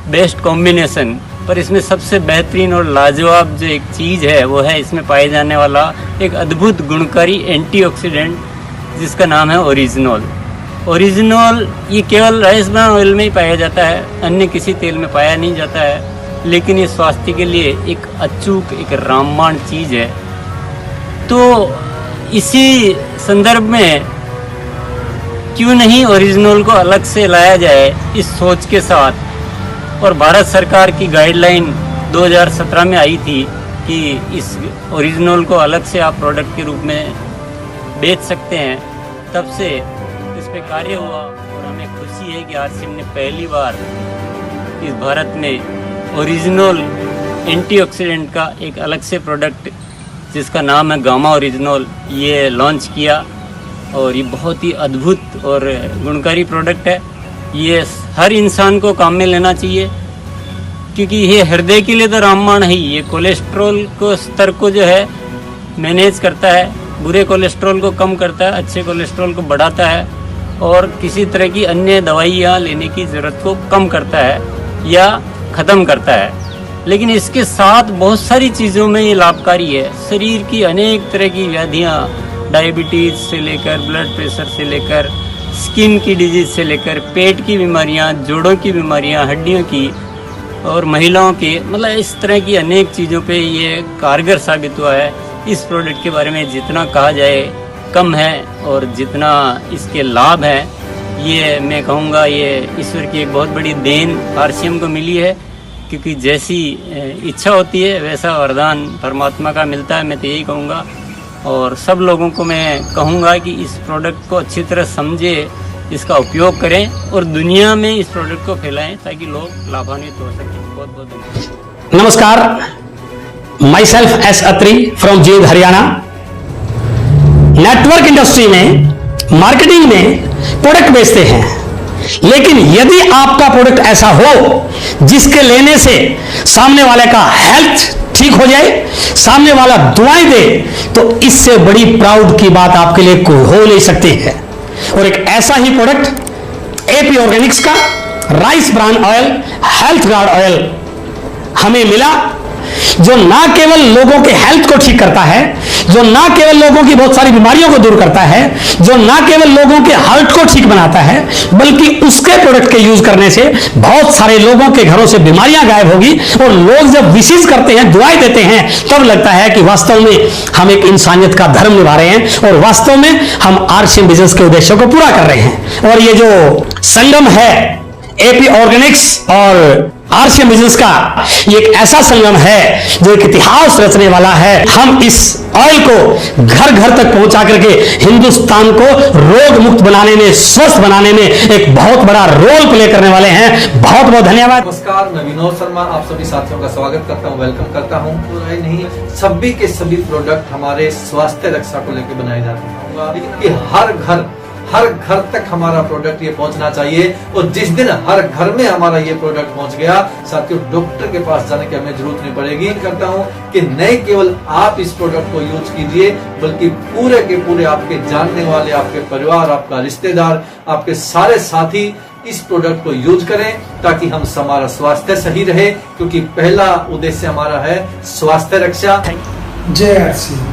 बेस्ट कॉम्बिनेशन, पर इसमें सबसे बेहतरीन और लाजवाब जो एक चीज़ है वो है इसमें पाए जाने वाला एक अद्भुत गुणकारी एंटीऑक्सीडेंट जिसका नाम है ओरिजिनोल। ओरिजिनोल ये केवल राइस ब्रान ऑयल में ही पाया जाता है, अन्य किसी तेल में पाया नहीं जाता है, लेकिन ये स्वास्थ्य के लिए एक अचूक एक रामबाण चीज़ है। तो इसी संदर्भ में क्यों नहीं ओरिजिनोल को अलग से लाया जाए इस सोच के साथ। और भारत सरकार की गाइडलाइन 2017 में आई थी कि इस ओरिजिनल को अलग से आप प्रोडक्ट के रूप में बेच सकते हैं, तब से इस पे कार्य हुआ और हमें खुशी है कि आरसीएम ने पहली बार इस भारत में ओरिजिनल एंटीऑक्सीडेंट का एक अलग से प्रोडक्ट जिसका नाम है गामा ओरिजिनल ये लॉन्च किया। और ये बहुत ही अद्भुत और गुणकारी प्रोडक्ट है। ये हर इंसान को काम में लेना चाहिए क्योंकि ये हृदय के लिए तो रामबाण है। ये कोलेस्ट्रॉल को स्तर को जो है मैनेज करता है, बुरे कोलेस्ट्रॉल को कम करता है, अच्छे कोलेस्ट्रॉल को बढ़ाता है और किसी तरह की अन्य दवाइयाँ लेने की ज़रूरत को कम करता है या ख़त्म करता है। लेकिन इसके साथ बहुत सारी चीज़ों में ये लाभकारी है। शरीर की अनेक तरह की व्याधियाँ, डायबिटीज़ से लेकर ब्लड प्रेशर से लेकर स्किन की डिजीज से लेकर पेट की बीमारियां, जोड़ों की बीमारियां, हड्डियों की और महिलाओं के, मतलब इस तरह की अनेक चीज़ों पे ये कारगर साबित हुआ है। इस प्रोडक्ट के बारे में जितना कहा जाए कम है और जितना इसके लाभ हैं ये मैं कहूँगा ये ईश्वर की एक बहुत बड़ी देन आरसीएम को मिली है, क्योंकि जैसी इच्छा होती है वैसा वरदान परमात्मा का मिलता है, मैं तो यही कहूँगा। और सब लोगों को मैं कहूँगा कि इस प्रोडक्ट को अच्छी तरह समझे, इसका उपयोग करें और दुनिया में इस प्रोडक्ट को फैलाएं ताकि लोग लाभान्वित हो सकें। बहुत बहुत धन्यवाद। नमस्कार, myself S Atri from Jind Haryana. Network industry में मार्केटिंग में प्रोडक्ट बेचते हैं, लेकिन यदि आपका प्रोडक्ट ऐसा हो जिसके लेने से सामने वाले का हेल्थ ठीक हो जाए, सामने वाला दुआएं दे, तो इससे बड़ी प्राउड की बात आपके लिए कोई हो नहीं सकती है। और एक ऐसा ही प्रोडक्ट एपी ऑर्गेनिक्स का rice bran oil health guard oil हमें मिला, जो ना केवल लोगों के हेल्थ को ठीक करता है, जो ना केवल लोगों की बहुत सारी बीमारियों को दूर करता है, जो ना केवल लोगों के हार्ट को ठीक बनाता है, बल्कि उसके प्रोडक्ट के यूज करने से बहुत सारे लोगों के घरों से बीमारियां गायब होगी। और लोग जब विशेष करते हैं, दुआएं देते हैं, तब लगता है कि वास्तव में हम एक इंसानियत का धर्म निभा रहे हैं और वास्तव में हम आरसीएम बिजनेस के उद्देश्यों को पूरा कर रहे हैं। और ये जो संगम है एपी ऑर्गेनिक्स और आरसीएम बिजनेस का, ये एक ऐसा संगम है जो एक इतिहास रचने वाला है। हम इस ऑयल को घर घर तक पहुंचा करके हिंदुस्तान को रोग मुक्त बनाने में, स्वस्थ बनाने में एक बहुत बड़ा रोल प्ले करने वाले हैं। बहुत बहुत धन्यवाद। नमस्कार, मैं विनोद शर्मा आप सभी साथियों का स्वागत करता हूं, वेलकम करता हूं। पूरा ही नहीं, सभी के सभी प्रोडक्ट हमारे स्वास्थ्य रक्षा को लेकर बनाए जाते हैं कि हर घर हर घर तक हमारा प्रोडक्ट ये पहुंचना चाहिए। और जिस दिन हर घर में हमारा ये प्रोडक्ट पहुंच गया, साथियों डॉक्टर के पास जाने की हमें जरूरत नहीं पड़ेगी। करता हूं कि नहीं केवल आप इस प्रोडक्ट को यूज कीजिए, बल्कि पूरे के पूरे आपके जानने वाले, आपके परिवार, आपका रिश्तेदार, आपके सारे साथी इस प्रोडक्ट को यूज करें, ताकि हमारा स्वास्थ्य सही रहे, क्योंकि पहला उद्देश्य हमारा है स्वास्थ्य रक्षा। जय आरसीएम।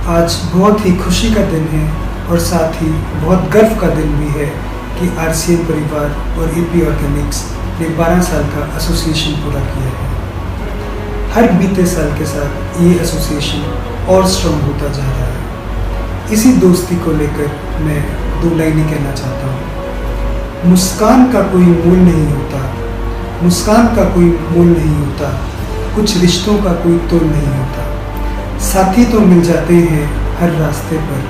आज बहुत ही खुशी का दिन है और साथ ही बहुत गर्व का दिन भी है कि आरसीएम परिवार और एपी ऑर्गेनिक्स ने 12 साल का एसोसिएशन पूरा किया है। हर बीते साल के साथ ये एसोसिएशन और स्ट्रॉन्ग होता जा रहा है। इसी दोस्ती को लेकर मैं 2 लाइनें कहना चाहता हूँ। मुस्कान का कोई मोल नहीं होता, मुस्कान का कोई मोल नहीं होता, कुछ रिश्तों का कोई तोल नहीं होता। साथी तो मिल जाते हैं हर रास्ते पर,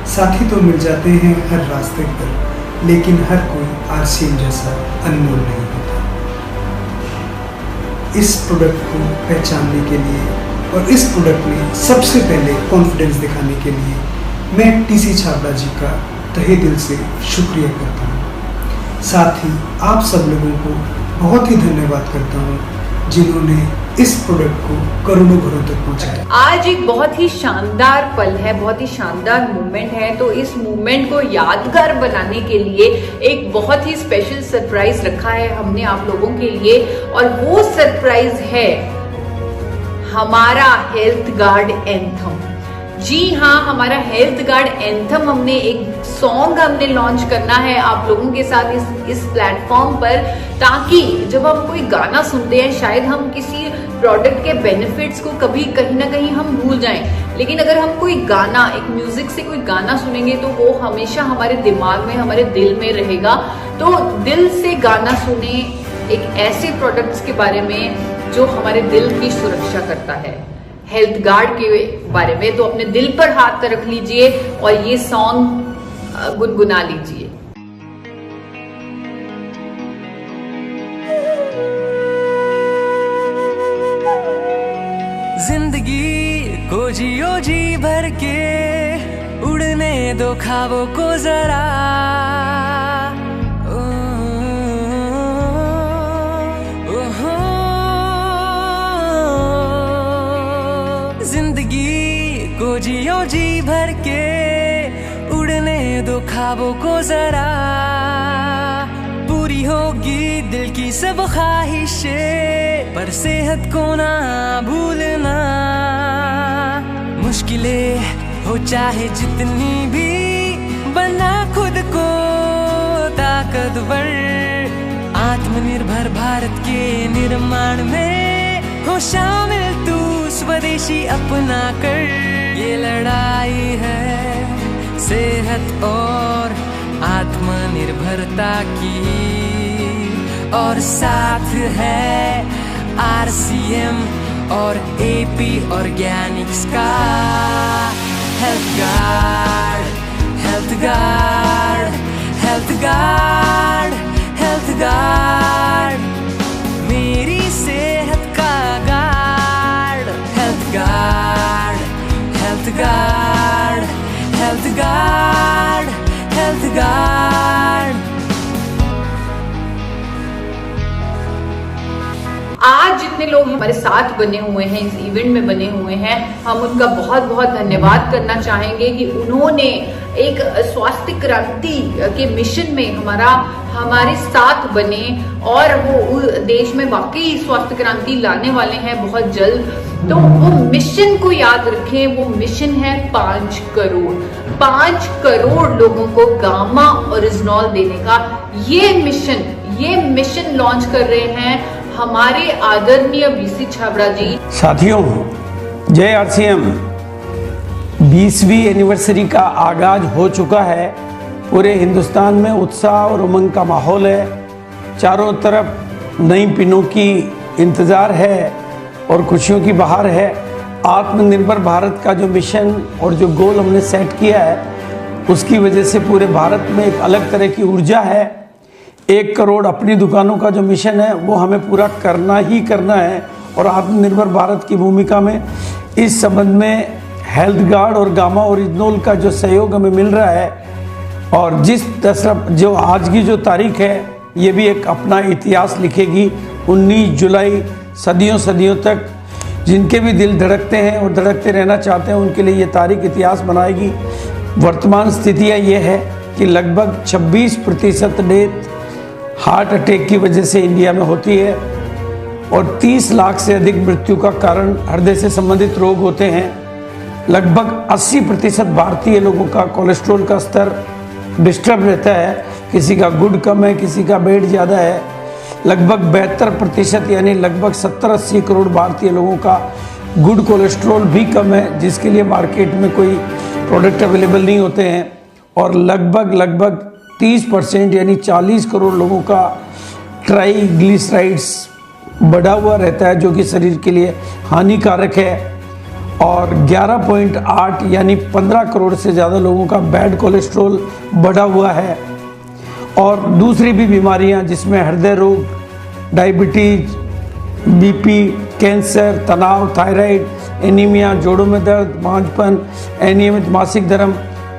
साथी तो मिल जाते हैं हर रास्ते पर, लेकिन हर कोई आरसीएम जैसा अनमोल नहीं होता। इस प्रोडक्ट को पहचानने के लिए और इस प्रोडक्ट में सबसे पहले कॉन्फिडेंस दिखाने के लिए मैं टीसी छाबड़ा जी का तहे दिल से शुक्रिया करता हूँ। साथ ही आप सब लोगों को बहुत ही धन्यवाद करता हूँ जिन्होंने इस प्रोडक्ट को करोड़ों घरों तक पहुंचाया। आज एक बहुत ही शानदार पल है, बहुत ही शानदार मूवमेंट है। तो इस मूवमेंट को यादगार बनाने के लिए एक बहुत ही स्पेशल सरप्राइज रखा है हमने आप लोगों के लिए, और वो सरप्राइज है हमारा हेल्थ गार्ड एंथम। जी हाँ, हमारा हेल्थ गार्ड एंथम हमने एक सॉन्ग हमने लॉन्च करना है आप लोगों के साथ इस प्लेटफॉर्म पर, ताकि जब हम कोई गाना सुनते हैं शायद हम किसी प्रोडक्ट के बेनिफिट्स को कभी कहीं ना कहीं हम भूल जाएं, लेकिन अगर हम कोई गाना, एक म्यूजिक से कोई गाना सुनेंगे तो वो हमेशा हमारे दिमाग में, हमारे दिल में रहेगा। तो दिल से गाना सुने एक ऐसे प्रोडक्ट्स के बारे में जो हमारे दिल की सुरक्षा करता है, हेल्थ गार्ड के बारे में। तो अपने दिल पर हाथ रख लीजिए और ये सॉन्ग गुनगुना लीजिए। जिंदगी को जियो जी भर के, उड़ने दो ख्वाबों को जरा, जिंदगी को जियो जी भर के, उड़ने दो ख्वाबों को जरा, पूरी होगी दिल की सब ख्वाहिशें, पर सेहत को ना भूलना। मुश्किलें हो चाहे जितनी भी, बना खुद को ताकतवर, आत्मनिर्भर भारत के निर्माण में हो शामिल तू स्वदेशी अपना कर। ये लड़ाई है सेहत और आत्मनिर्भरता की, और साथ है आरसीएम और एपी ऑर्गेनिक्स का Health guard, health guard, health guard, health guard, मेरी सेहत का guard, health guard, health guard, health guard, health guard. आज जितने लोग हमारे साथ बने हुए हैं, इस इवेंट में बने हुए हैं, हम उनका बहुत बहुत धन्यवाद करना चाहेंगे कि उन्होंने एक स्वास्थ्य क्रांति के मिशन में हमारे साथ बने, और वो देश में वाकई स्वास्थ्य क्रांति लाने वाले हैं बहुत जल्द। तो वो मिशन को याद रखें, वो मिशन है 5 करोड़, 5 करोड़ लोगों को गामा ओरिजिनॉल देने का। ये मिशन लॉन्च कर रहे हैं हमारे आदरणीय बीसी छाबड़ा जी। साथियों, जय आरसीएम। 20वीं एनिवर्सरी का आगाज हो चुका है। पूरे हिंदुस्तान में उत्साह और उमंग का माहौल है। चारों तरफ नई पिनों की इंतज़ार है और खुशियों की बहार है। आत्मनिर्भर भारत का जो मिशन और जो गोल हमने सेट किया है, उसकी वजह से पूरे भारत में एक अलग तरह की ऊर्जा है। 1 करोड़ अपनी दुकानों का जो मिशन है वो हमें पूरा करना ही करना है। और आत्मनिर्भर भारत की भूमिका में इस संबंध में हेल्थ गार्ड और गामा ओरिजिनल का जो सहयोग हमें मिल रहा है, और जो आज की जो तारीख है ये भी एक अपना इतिहास लिखेगी। 19 जुलाई सदियों सदियों तक जिनके भी दिल धड़कते हैं और धड़कते रहना चाहते हैं उनके लिए ये तारीख इतिहास बनाएगी। वर्तमान स्थितियाँ ये है कि लगभग 26% डेथ हार्ट अटैक की वजह से इंडिया में होती है और 30 लाख से अधिक मृत्यु का कारण हृदय से संबंधित रोग होते हैं। लगभग 80% भारतीय लोगों का कोलेस्ट्रॉल का स्तर डिस्टर्ब रहता है, किसी का गुड कम है, किसी का बैड ज़्यादा है। लगभग 72% यानी लगभग 70-80 करोड़ भारतीय लोगों का गुड कोलेस्ट्रॉल भी कम है, जिसके लिए मार्केट में कोई प्रोडक्ट अवेलेबल नहीं होते हैं। और लगभग 30% यानी 40 करोड़ लोगों का ट्राइग्लिसराइड्स बढ़ा हुआ रहता है, जो कि शरीर के लिए हानिकारक है। और 11.8 यानी 15 करोड़ से ज़्यादा लोगों का बैड कोलेस्ट्रॉल बढ़ा हुआ है। और दूसरी भी बीमारियां जिसमें हृदय रोग, डायबिटीज, बीपी, कैंसर, तनाव, थायराइड, एनीमिया, जोड़ों में दर्द, बांझपन, अनियमित मासिक धर्म,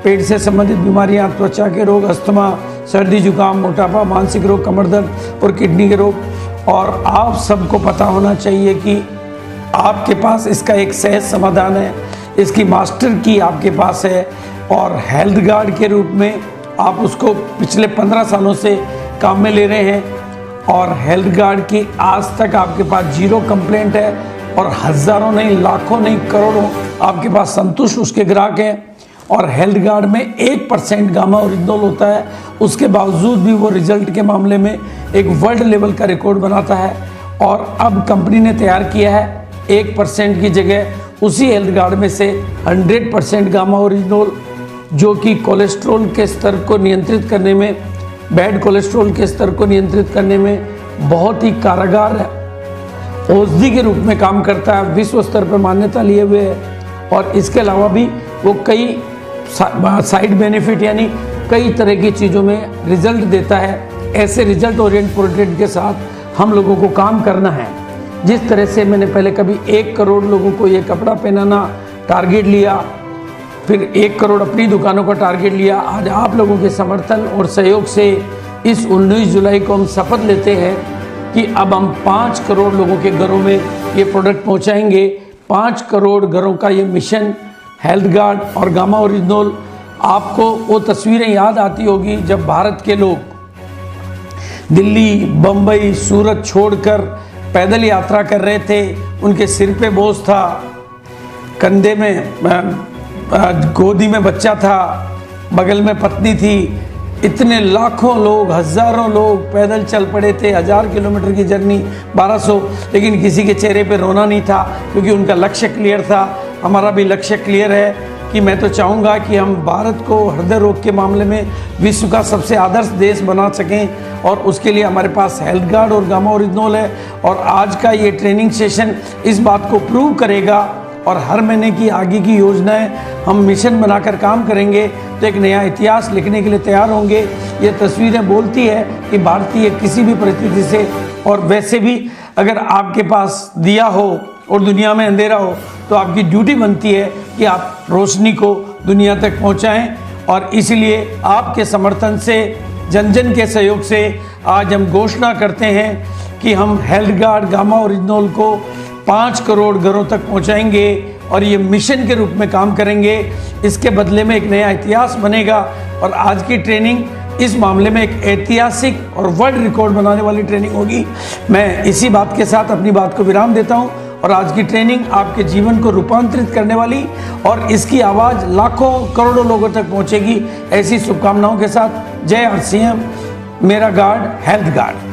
पेट से संबंधित बीमारियां, त्वचा के रोग, अस्थमा, सर्दी जुकाम, मोटापा, मानसिक रोग, कमर दर्द और किडनी के रोग। और आप सबको पता होना चाहिए कि आपके पास इसका एक सहज समाधान है, इसकी मास्टर की आपके पास है और हेल्थ गार्ड के रूप में आप उसको पिछले 15 सालों से काम में ले रहे हैं। और हेल्थ गार्ड की आज तक आपके पास 0 कंप्लेंट है और हज़ारों नहीं, लाखों नहीं, करोड़ों आपके पास संतुष्ट उसके ग्राहक हैं। और हेल्थ गार्ड में 1% गामा ओरिजिनल होता है, उसके बावजूद भी वो रिजल्ट के मामले में एक वर्ल्ड लेवल का रिकॉर्ड बनाता है। और अब कंपनी ने तैयार किया है 1% की जगह उसी हेल्थ गार्ड में से 100% गामा ओरिजिनल, जो कि कोलेस्ट्रॉल के स्तर को नियंत्रित करने में, बैड कोलेस्ट्रॉल के स्तर को नियंत्रित करने में बहुत ही कारगर औषधि के रूप में काम करता है, विश्व स्तर पर मान्यता लिए हुए है। और इसके अलावा भी वो कई साइड बेनिफिट यानी कई तरह की चीज़ों में रिजल्ट देता है। ऐसे रिजल्ट ओरिएंटेड के साथ हम लोगों को काम करना है। जिस तरह से मैंने पहले कभी 1 करोड़ लोगों को ये कपड़ा पहनाना टारगेट लिया, फिर 1 करोड़ अपनी दुकानों का टारगेट लिया, आज आप लोगों के समर्थन और सहयोग से इस 19 जुलाई को हम शपथ लेते हैं कि अब हम 5 करोड़ लोगों के घरों में ये प्रोडक्ट पहुंचाएंगे। 5 करोड़ घरों का ये मिशन हेल्थ गार्ड और गामा ओरिजिनल। आपको वो तस्वीरें याद आती होगी जब भारत के लोग दिल्ली, बम्बई, सूरत छोड़कर पैदल यात्रा कर रहे थे, उनके सिर पे बोझ था, कंधे में गोदी में बच्चा था, बगल में पत्नी थी, इतने लाखों लोग, हज़ारों लोग पैदल चल पड़े थे, 1000 किलोमीटर की जर्नी, 1200, लेकिन किसी के चेहरे पे रोना नहीं था क्योंकि उनका लक्ष्य क्लियर था। हमारा भी लक्ष्य क्लियर है कि मैं तो चाहूँगा कि हम भारत को हृदय रोग के मामले में विश्व का सबसे आदर्श देश बना सकें और उसके लिए हमारे पास हेल्थ गार्ड और गामा ओरिजिनल है। और आज का ये ट्रेनिंग सेशन इस बात को प्रूव करेगा और हर महीने की आगे की योजनाएं हम मिशन बनाकर काम करेंगे तो एक नया इतिहास लिखने के लिए तैयार होंगे। ये तस्वीरें बोलती है कि भारतीय किसी भी परिस्थिति से, और वैसे भी अगर आपके पास दिया हो और दुनिया में अंधेरा हो तो आपकी ड्यूटी बनती है कि आप रोशनी को दुनिया तक पहुंचाएं। और इसलिए आपके समर्थन से, जन जन के सहयोग से आज हम घोषणा करते हैं कि हम हेल्थ गार्ड गामा ओरिजिनल को 5 करोड़ घरों तक पहुंचाएंगे और ये मिशन के रूप में काम करेंगे। इसके बदले में एक नया इतिहास बनेगा और आज की ट्रेनिंग इस मामले में एक ऐतिहासिक और वर्ल्ड रिकॉर्ड बनाने वाली ट्रेनिंग होगी। मैं इसी बात के साथ अपनी बात को विराम देता हूं और आज की ट्रेनिंग आपके जीवन को रूपांतरित करने वाली और इसकी आवाज़ लाखों करोड़ों लोगों तक पहुंचेगी, ऐसी शुभकामनाओं के साथ जय आरसीएम, मेरा गार्ड हेल्थ गार्ड।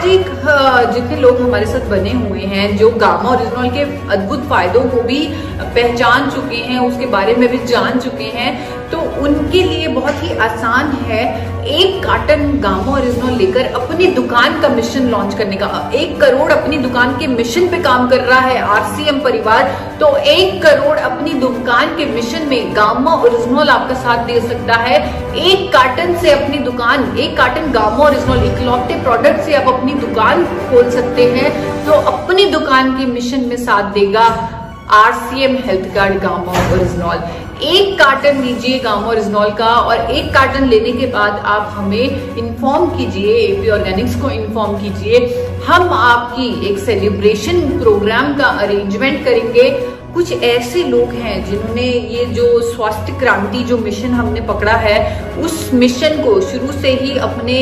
आज एक जितने लोग हमारे साथ बने हुए हैं जो गामा ओरिजिनल के अद्भुत फायदों को भी पहचान चुके हैं, उसके बारे में भी जान चुके हैं, तो उनके लिए बहुत ही आसान है 1 कार्टन गामा ओरिजिनल लेकर अपनी दुकान का मिशन लॉन्च करने का। 1 करोड़ अपनी दुकान के मिशन पे काम कर रहा है आरसीएम परिवार, तो 1 करोड़ अपनी दुकान के मिशन में गामा ओरिजिनल आपका साथ दे सकता है। 1 कार्टन से अपनी दुकान, 1 कार्टन गामा ओरिजिनल इकलौते प्रोडक्ट से आप अपनी दुकान खोल सकते हैं, तो अपनी दुकान के मिशन में साथ देगा RCM health card gamma original. 1 carton लीजिए गामा ओरिजिनल का, और 1 कार्टन लेने के बाद आप हमें इन्फॉर्म कीजिए, एपी ऑर्गेनिक्स को इन्फॉर्म कीजिए। हम आपकी एक सेलिब्रेशन प्रोग्राम का अरेंजमेंट करेंगे। कुछ ऐसे लोग हैं जिन्होंने ये जो स्वास्थ्य क्रांति जो मिशन हमने पकड़ा है, उस मिशन को शुरू से ही अपने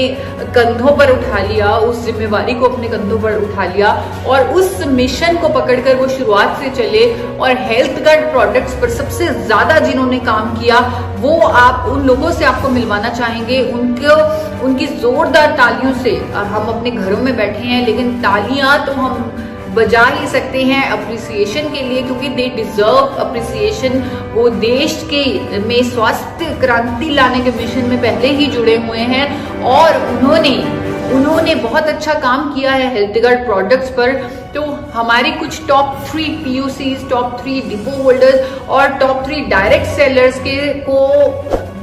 कंधों पर उठा लिया, उस जिम्मेवारी को अपने कंधों पर उठा लिया और उस मिशन को पकड़कर वो शुरुआत से चले। और हेल्थ गार्ड प्रोडक्ट्स पर सबसे ज्यादा जिन्होंने काम किया, वो आप उन लोगों से आपको मिलवाना चाहेंगे। उनकी जोरदार तालियों से, हम अपने घरों में बैठे हैं लेकिन तालियां तो हम बजा ही सकते हैं अप्रिसिएशन के लिए, क्योंकि दे डिजर्व अप्रिसिएशन। वो देश के में स्वास्थ्य क्रांति लाने के मिशन में पहले ही जुड़े हुए हैं और उन्होंने बहुत अच्छा काम किया है हेल्थ गार्ड प्रोडक्ट्स पर। तो हमारे कुछ top 3 POCs, top 3 depot holders और टॉप 3 डायरेक्ट सेलर्स को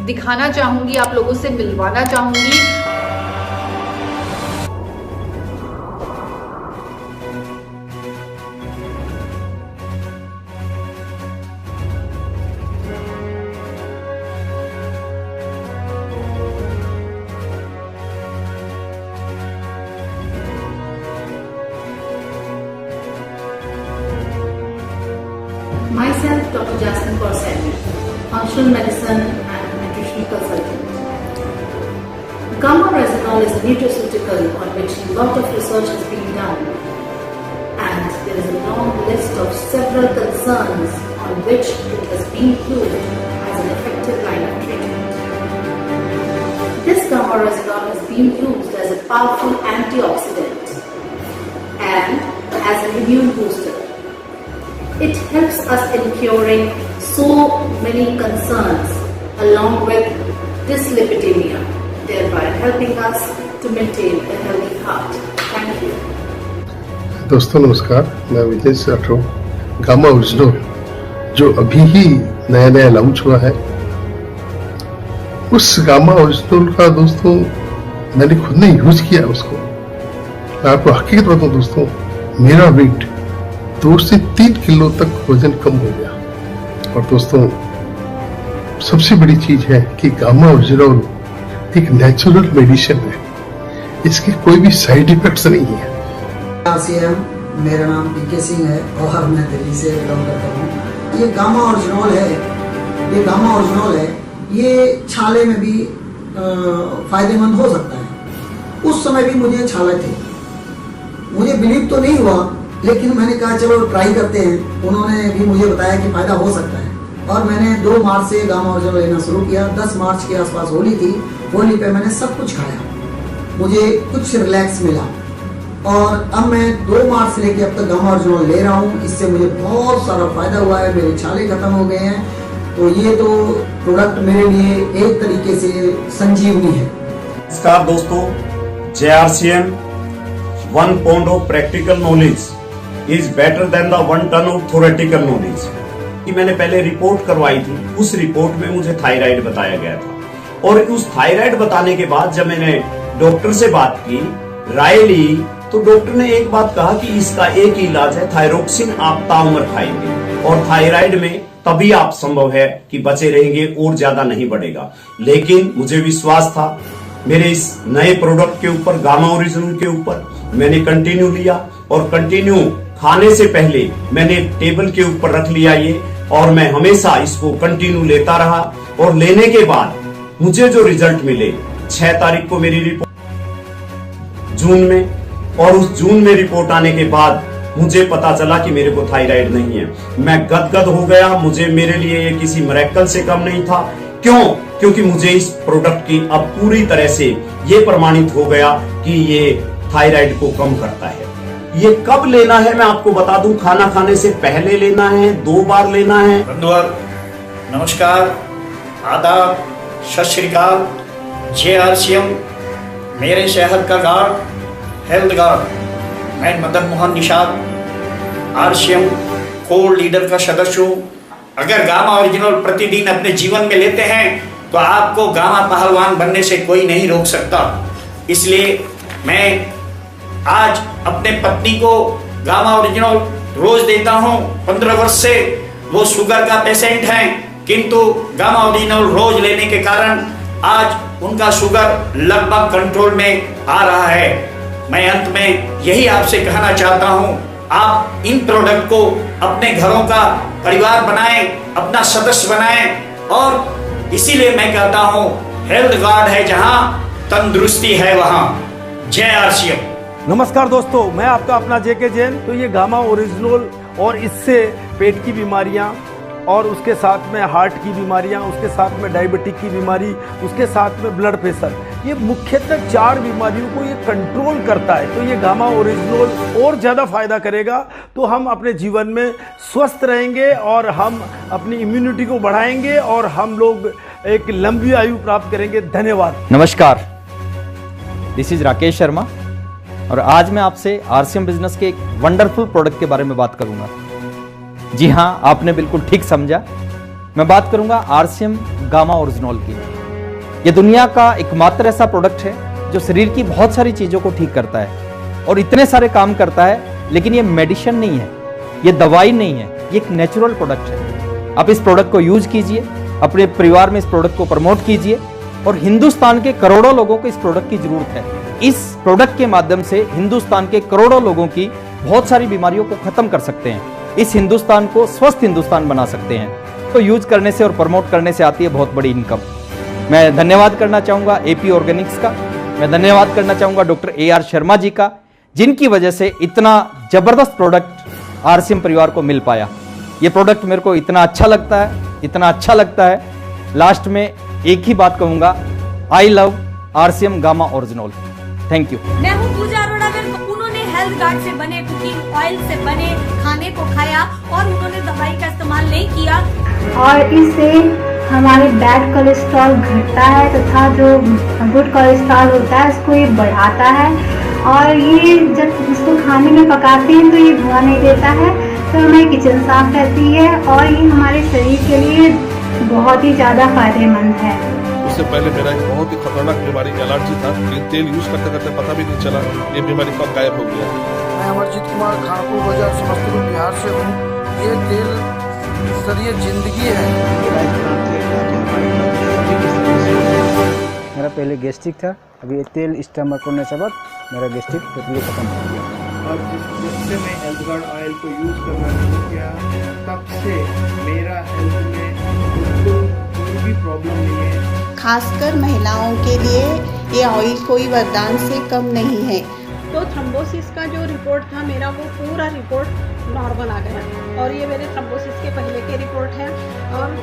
दिखाना चाहूंगी, आप लोगों से मिलवाना चाहूंगी। Myself, Dr. Jasmine Corsani, functional medicine and nutritional consultant. Gamma resinol is a nutraceutical on which a lot of research has been done, and there is a long list of several concerns on which it has been proved as an effective line of treatment. This gamma resinol has been used as a powerful antioxidant and as an immune booster. It helps us in curing so many concerns along with dyslipidemia, thereby helping us to maintain a healthy heart. Thank you. दोस्तों नमस्कार, मैं विजय Rathore. Gamma original जो अभी ही नया launch हुआ है, उस gamma original का दोस्तों मैंने खुद ने यूज किया उसको। मैं आपको हकीकत बताऊं दोस्तों, मेरा वेट 2 से 3 किलो तक वजन कम हो गया। और दोस्तों सबसे बड़ी चीज है कि गामा ओरिजिनल एक नेचुरल मेडिसिन है, इसके कोई भी साइड इफेक्ट्स नहीं है। आरसीएम, मेरा नाम पीके सिंह है और मैं दिल्ली से बिलोंग करता हूँ। ये गामा ओरिजिनल है, ये छाले में भी फायदेमंद हो सकता है। उस समय भी मुझे छाले थे, मुझे बिलीव तो नहीं हुआ, लेकिन मैंने कहा चलो ट्राई करते हैं। उन्होंने भी मुझे बताया कि फायदा हो सकता है और मैंने 2 मार्च से गामा ओरिजिनल लेना शुरू किया। 10 मार्च के आसपास होली थी, होली पे मैंने सब कुछ खाया, मुझे कुछ रिलैक्स मिला और अब मैं 2 मार्च से लेकर अब तक गामा ओरिजिनल ले रहा हूँ। इससे मुझे बहुत सारा फायदा हुआ है, मेरे छाले खत्म हो गए हैं। तो ये तो प्रोडक्ट मेरे लिए एक तरीके से संजीवनी है। नमस्कार दोस्तों, JRCM 1 pound of practical knowledge is better than the 1 ton of theoretical knowledge। कि मैंने पहले रिपोर्ट करवाई थी, उस रिपोर्ट में मुझे थायराइड बताया गया था और उस थायराइड बताने के बाद जब मैंने डॉक्टर से बात की, राय ली, तो डॉक्टर ने एक बात कहा कि इसका एक ही इलाज है, थायरोक्सिन आप ताउम्र खाएंगे और थायराइड में तभी आप संभव है कि बचे रहेंगे और ज्यादा नहीं बढ़ेगा। लेकिन मुझे विश्वास था मेरे इस नए प्रोडक्ट के ऊपर, गामा ओरिजिनल के ऊपर। मैंने कंटिन्यू लिया और कंटिन्यू खाने से पहले मैंने टेबल के ऊपर रख लिया ये, और मैं हमेशा इसको कंटिन्यू लेता रहा। और लेने के बाद मुझे जो रिजल्ट मिले, 6 तारीख को मेरी रिपोर्ट जून में, और उस जून में रिपोर्ट आने के बाद मुझे पता चला कि मेरे को थायराइड नहीं है। मैं गदगद हो गया, मुझे मेरे लिए ये किसी मिरेकल से कम नहीं था। क्यों? क्योंकि मुझे इस प्रोडक्ट की अब पूरी तरह से ये प्रमाणित हो गया कि ये थायराइड को कम करता है। ये कब लेना है मैं आपको बता दूं, खाना खाने से पहले लेना है, 2 बार लेना है। बंधुवर नमस्कार, आदाब, सत श्री अकाल। JRCM मेरे सेहत का गार्ड, हेल्थ गार्ड। मैं Madan Mohan Nishad RCM core leader का सदस्य हूँ। अगर गामा ओरिजिनल प्रतिदिन अपने जीवन में लेते हैं तो आपको गामा पहलवान बनने से कोई नहीं रोक सकता। इसलिए मैं आज अपने पत्नी को गामा ओरिजिनल रोज देता हूँ। 15 वर्ष से वो शुगर का पेशेंट हैं, किंतु गामा ओरिजिनल रोज लेने के कारण आज उनका शुगर लगभग कंट्रोल में आ रहा है। मैं अंत में यही आपसे कहना चाहता हूँ, आप इन प्रोडक्ट को अपने घरों का परिवार बनाएं, अपना सदस्य बनाएं, और इसीलिए मैं कहता हूँ हेल्थ गार्ड है जहाँ तंदुरुस्ती है वहाँ। JRCM। नमस्कार दोस्तों, मैं आपका अपना JK जैन। तो ये गामा ओरिजिनल और इससे पेट की बीमारियां और उसके साथ में हार्ट की बीमारियां, उसके साथ में डायबिटिक की बीमारी, उसके साथ में ब्लड प्रेशर, ये मुख्यतः 4 बीमारियों को ये कंट्रोल करता है। तो ये गामा ओरिजिनल और ज़्यादा फायदा करेगा, तो हम अपने जीवन में स्वस्थ रहेंगे और हम अपनी इम्यूनिटी को बढ़ाएंगे और हम लोग एक लंबी आयु प्राप्त करेंगे। धन्यवाद। नमस्कार, दिस इज राकेश शर्मा और आज मैं आपसे RCM बिजनेस के एक वंडरफुल प्रोडक्ट के बारे में बात करूंगा। जी हाँ, आपने बिल्कुल ठीक समझा। मैं बात करूंगा RCM गामा ओरिजिनल की। ये दुनिया का एकमात्र ऐसा प्रोडक्ट है जो शरीर की बहुत सारी चीज़ों को ठीक करता है और इतने सारे काम करता है, लेकिन ये मेडिसिन नहीं है, ये दवाई नहीं है, ये एक नेचुरल प्रोडक्ट है। आप इस प्रोडक्ट को यूज कीजिए, अपने परिवार में इस प्रोडक्ट को प्रमोट कीजिए और हिंदुस्तान के करोड़ों लोगों को इस प्रोडक्ट की जरूरत है। इस प्रोडक्ट के माध्यम से हिंदुस्तान के करोड़ों लोगों की बहुत सारी बीमारियों को खत्म कर सकते हैं, इस हिंदुस्तान को स्वस्थ हिंदुस्तान बना सकते हैं। तो यूज करने से और प्रमोट करने से आती है बहुत बड़ी इनकम। मैं धन्यवाद करना चाहूँगा AP ऑर्गेनिक्स का, मैं धन्यवाद करना चाहूँगा डॉक्टर AR शर्मा जी का, जिनकी वजह से इतना जबरदस्त प्रोडक्ट RCM परिवार को मिल पाया। ये प्रोडक्ट मेरे को इतना अच्छा लगता है, इतना अच्छा लगता है। लास्ट में एक ही बात कहूँगा, I love RCM gamma original. Thank you. मैं हूँ पूजा अरोड़ा। उन्होंने हेल्थ गार्ड से बने, कुकिंग ऑयल से बने खाने को खाया और उन्होंने दवाई का इस्तेमाल नहीं किया, और इससे हमारे बैड कोलेस्ट्रॉल घटता है तथा जो गुड कोलेस्ट्रॉल होता है उसको ये बढ़ाता है। और ये जब इसको खाने में पकाते हैं तो ये धुआं नहीं देता है, तो हमारी किचन साफ रहती है और ये हमारे शरीर के लिए बहुत ही ज़्यादा फायदेमंद है। उससे पहले मेरा एक बहुत ही खतरनाक बीमारी एलर्जी था, लेकिन तेल यूज करते करते पता भी नहीं चला ये बीमारी कब गायब हो गया। मैं अमरजीत कुमार खानपुर बाजार समस्तीपुर बिहार से हूँ। ये तेल सर ये जिंदगी है। मेरा पहले गैस्ट्रिक था, अभी ये तेल इस्तेमाल करने के बाद मेरा गैस्ट्रिक टोटली खत्म हो गया। और जब से मैं हेल्थ गार्ड ऑयल को यूज़ करना शुरू किया तब से मेरा हेल्थ में बिल्कुल कोई भी प्रॉब्लम नहीं है। खासकर महिलाओं के लिए ये ऑयल कोई वरदान से कम नहीं है। तो थ्रोम्बोसिस का जो रिपोर्ट था मेरा, वो पूरा रिपोर्ट नॉर्मल आ गया और ये मेरे थ्रोम्बोसिस के पहले के रिपोर्ट है और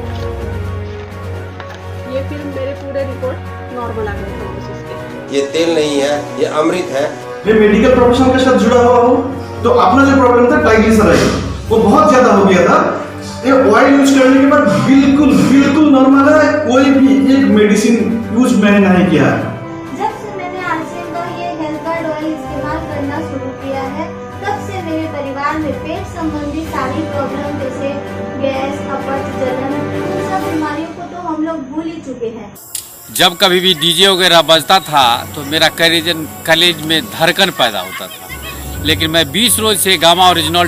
ये फिर मेरे पूरे रिपोर्ट नॉर्मल आ गए थ्रोम्बोसिस के। ये तेल नहीं है, ये अमृत है। मैं मेडिकल प्रोफेशन के साथ जुड़ा हुआ हूँ, तो अपना जो प्रॉब्लम था ट्राइग्लिसराइड वो बहुत ज्यादा हो गया था। ये ऑयल यूज करने के बाद बिल्कुल बिल्कुल नॉर्मल है, कोई भी एक मेडिसिन यूज मैंने नहीं किया है। जब से मैंने RCM का ये हेल्थ गार्ड ऑयल इस्तेमाल करना शुरू किया है, तब से मेरे परिवार में पेट संबंधी सारी प्रॉब्लम जैसे गैस, अपच, जलन, उन सब बीमारियों को तो हम लोग भूल ही चुके हैं। जब कभी भी DJ वगैरह बजता था तो मेरा कलेज में धड़कन पैदा होता था, लेकिन मैं 20 रोज से गामा ओरिजिनल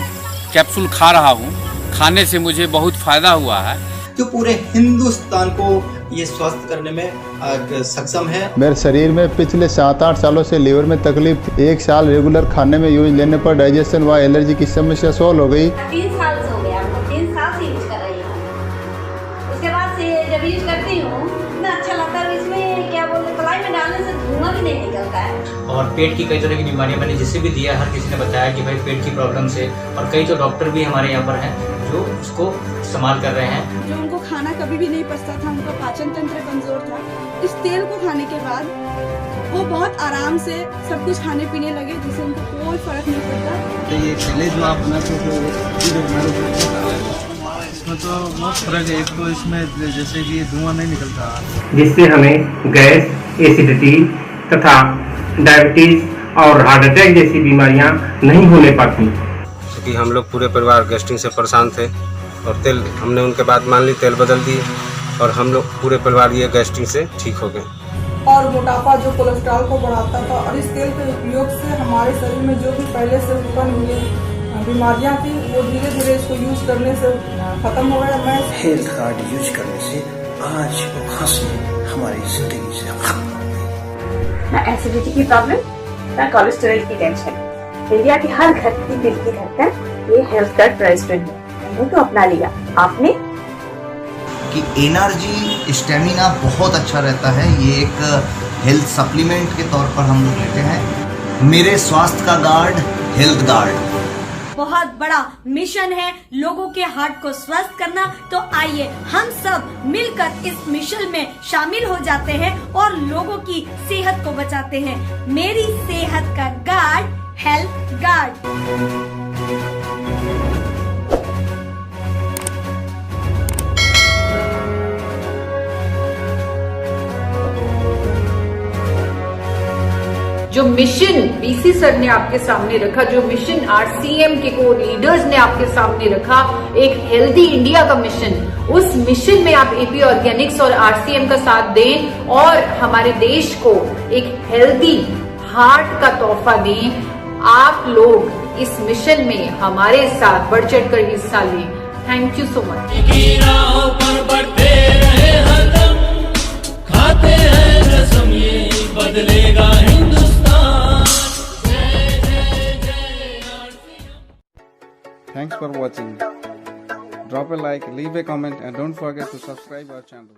कैप्सूल खा रहा हूँ। खाने से मुझे बहुत फायदा हुआ है, जो पूरे हिंदुस्तान को ये स्वस्थ करने में सक्षम है। मेरे शरीर में पिछले 7-8 सालों से लीवर में तकलीफ थी। 1 साल रेगुलर खाने में यूज लेने पर डाइजेशन व एलर्जी की समस्या सॉल्व हो गई। 3 साल से हो गया, 3 साल से यूज कर रही हूँ। उसके बाद से जब यूज करती हूँ इतना अच्छा लगता है, इसमें क्या बोलते कलाई में डालने से धुआं भी नहीं निकलता है। और पेट की कई तरह की बीमारियां मैंने जिससे भी दिया, हर किसी ने बताया कि भाई पेट की प्रॉब्लम से, और कई तो डॉक्टर भी हमारे यहाँ पर हैं जो उसको इस्तेमाल कर रहे हैं। जो उनको खाना कभी भी नहीं पचता था, उनका पाचन तंत्र कमजोर था, इस तेल को खाने के बाद वो बहुत आराम से सब कुछ खाने पीने लगे, जिससे उनको कोई फर्क नहीं पड़ता। तो ये पहले जो आप बना इसमें तो बहुत फर्क है। एक तो इसमें जैसे कि धुआं नहीं निकलता, जिससे हमें गैस, एसिडिटी तथा डायबिटीज और हार्ट अटैक जैसी बीमारियां नहीं होने पाती। क्योंकि हम लोग पूरे परिवार गैस्ट्रिक से परेशान थे और तेल हमने उनके बाद मान ली तेल बदल दिए और हम लोग पूरे परिवार ये गैस्ट्रिक से ठीक हो गए। और मोटापा जो कोलेस्ट्रॉल को बढ़ाता था, और इस तेल के उपयोग से हमारे शरीर में जो भी पहले से उत्पन्न हुई बीमारियां थी वो धीरे धीरे इसको यूज करने से खत्म हो गया। मैं हेल्थ कार्ड यूज करने से आज वो खांसी हमारी जिंदगी से खत्म हो गई। ना एसिडिटी की प्रॉब्लम, ना कोलेस्ट्रॉल की टेंशन। इंडिया की हर घर की दिल की धड़कन ये हेल्थ कार्ड प्रेसिडेंट है। मैंने तो अपना लिया, आपने? कि एनर्जी स्टेमिना बहुत अच्छा रहता है। ये एक हेल्थ सप्लीमेंट के तौर पर हम लोग लेते हैं। मेरे स्वास्थ्य का गार्ड हेल्थ गार्ड बहुत बड़ा मिशन है लोगों के हार्ट को स्वस्थ करना। तो आइए हम सब मिलकर इस मिशन में शामिल हो जाते हैं और लोगों की सेहत को बचाते हैं। मेरी सेहत का गार्ड हेल्थ गार्ड। जो मिशन बीसी सर ने आपके सामने रखा, जो मिशन आरसीएम के को लीडर्स ने आपके सामने रखा, एक हेल्दी इंडिया का मिशन, उस मिशन में आप एपी ऑर्गेनिक्स और आरसीएम का साथ दें और हमारे देश को एक हेल्दी हार्ट का तोहफा दें। आप लोग इस मिशन में हमारे साथ बढ़ चढ़ कर हिस्सा लें। Thank you so much. खाते हैं रस्म ये बदलेगा Hindustan. Thanks for watching. Drop a like, leave a comment and don't forget to subscribe our channel.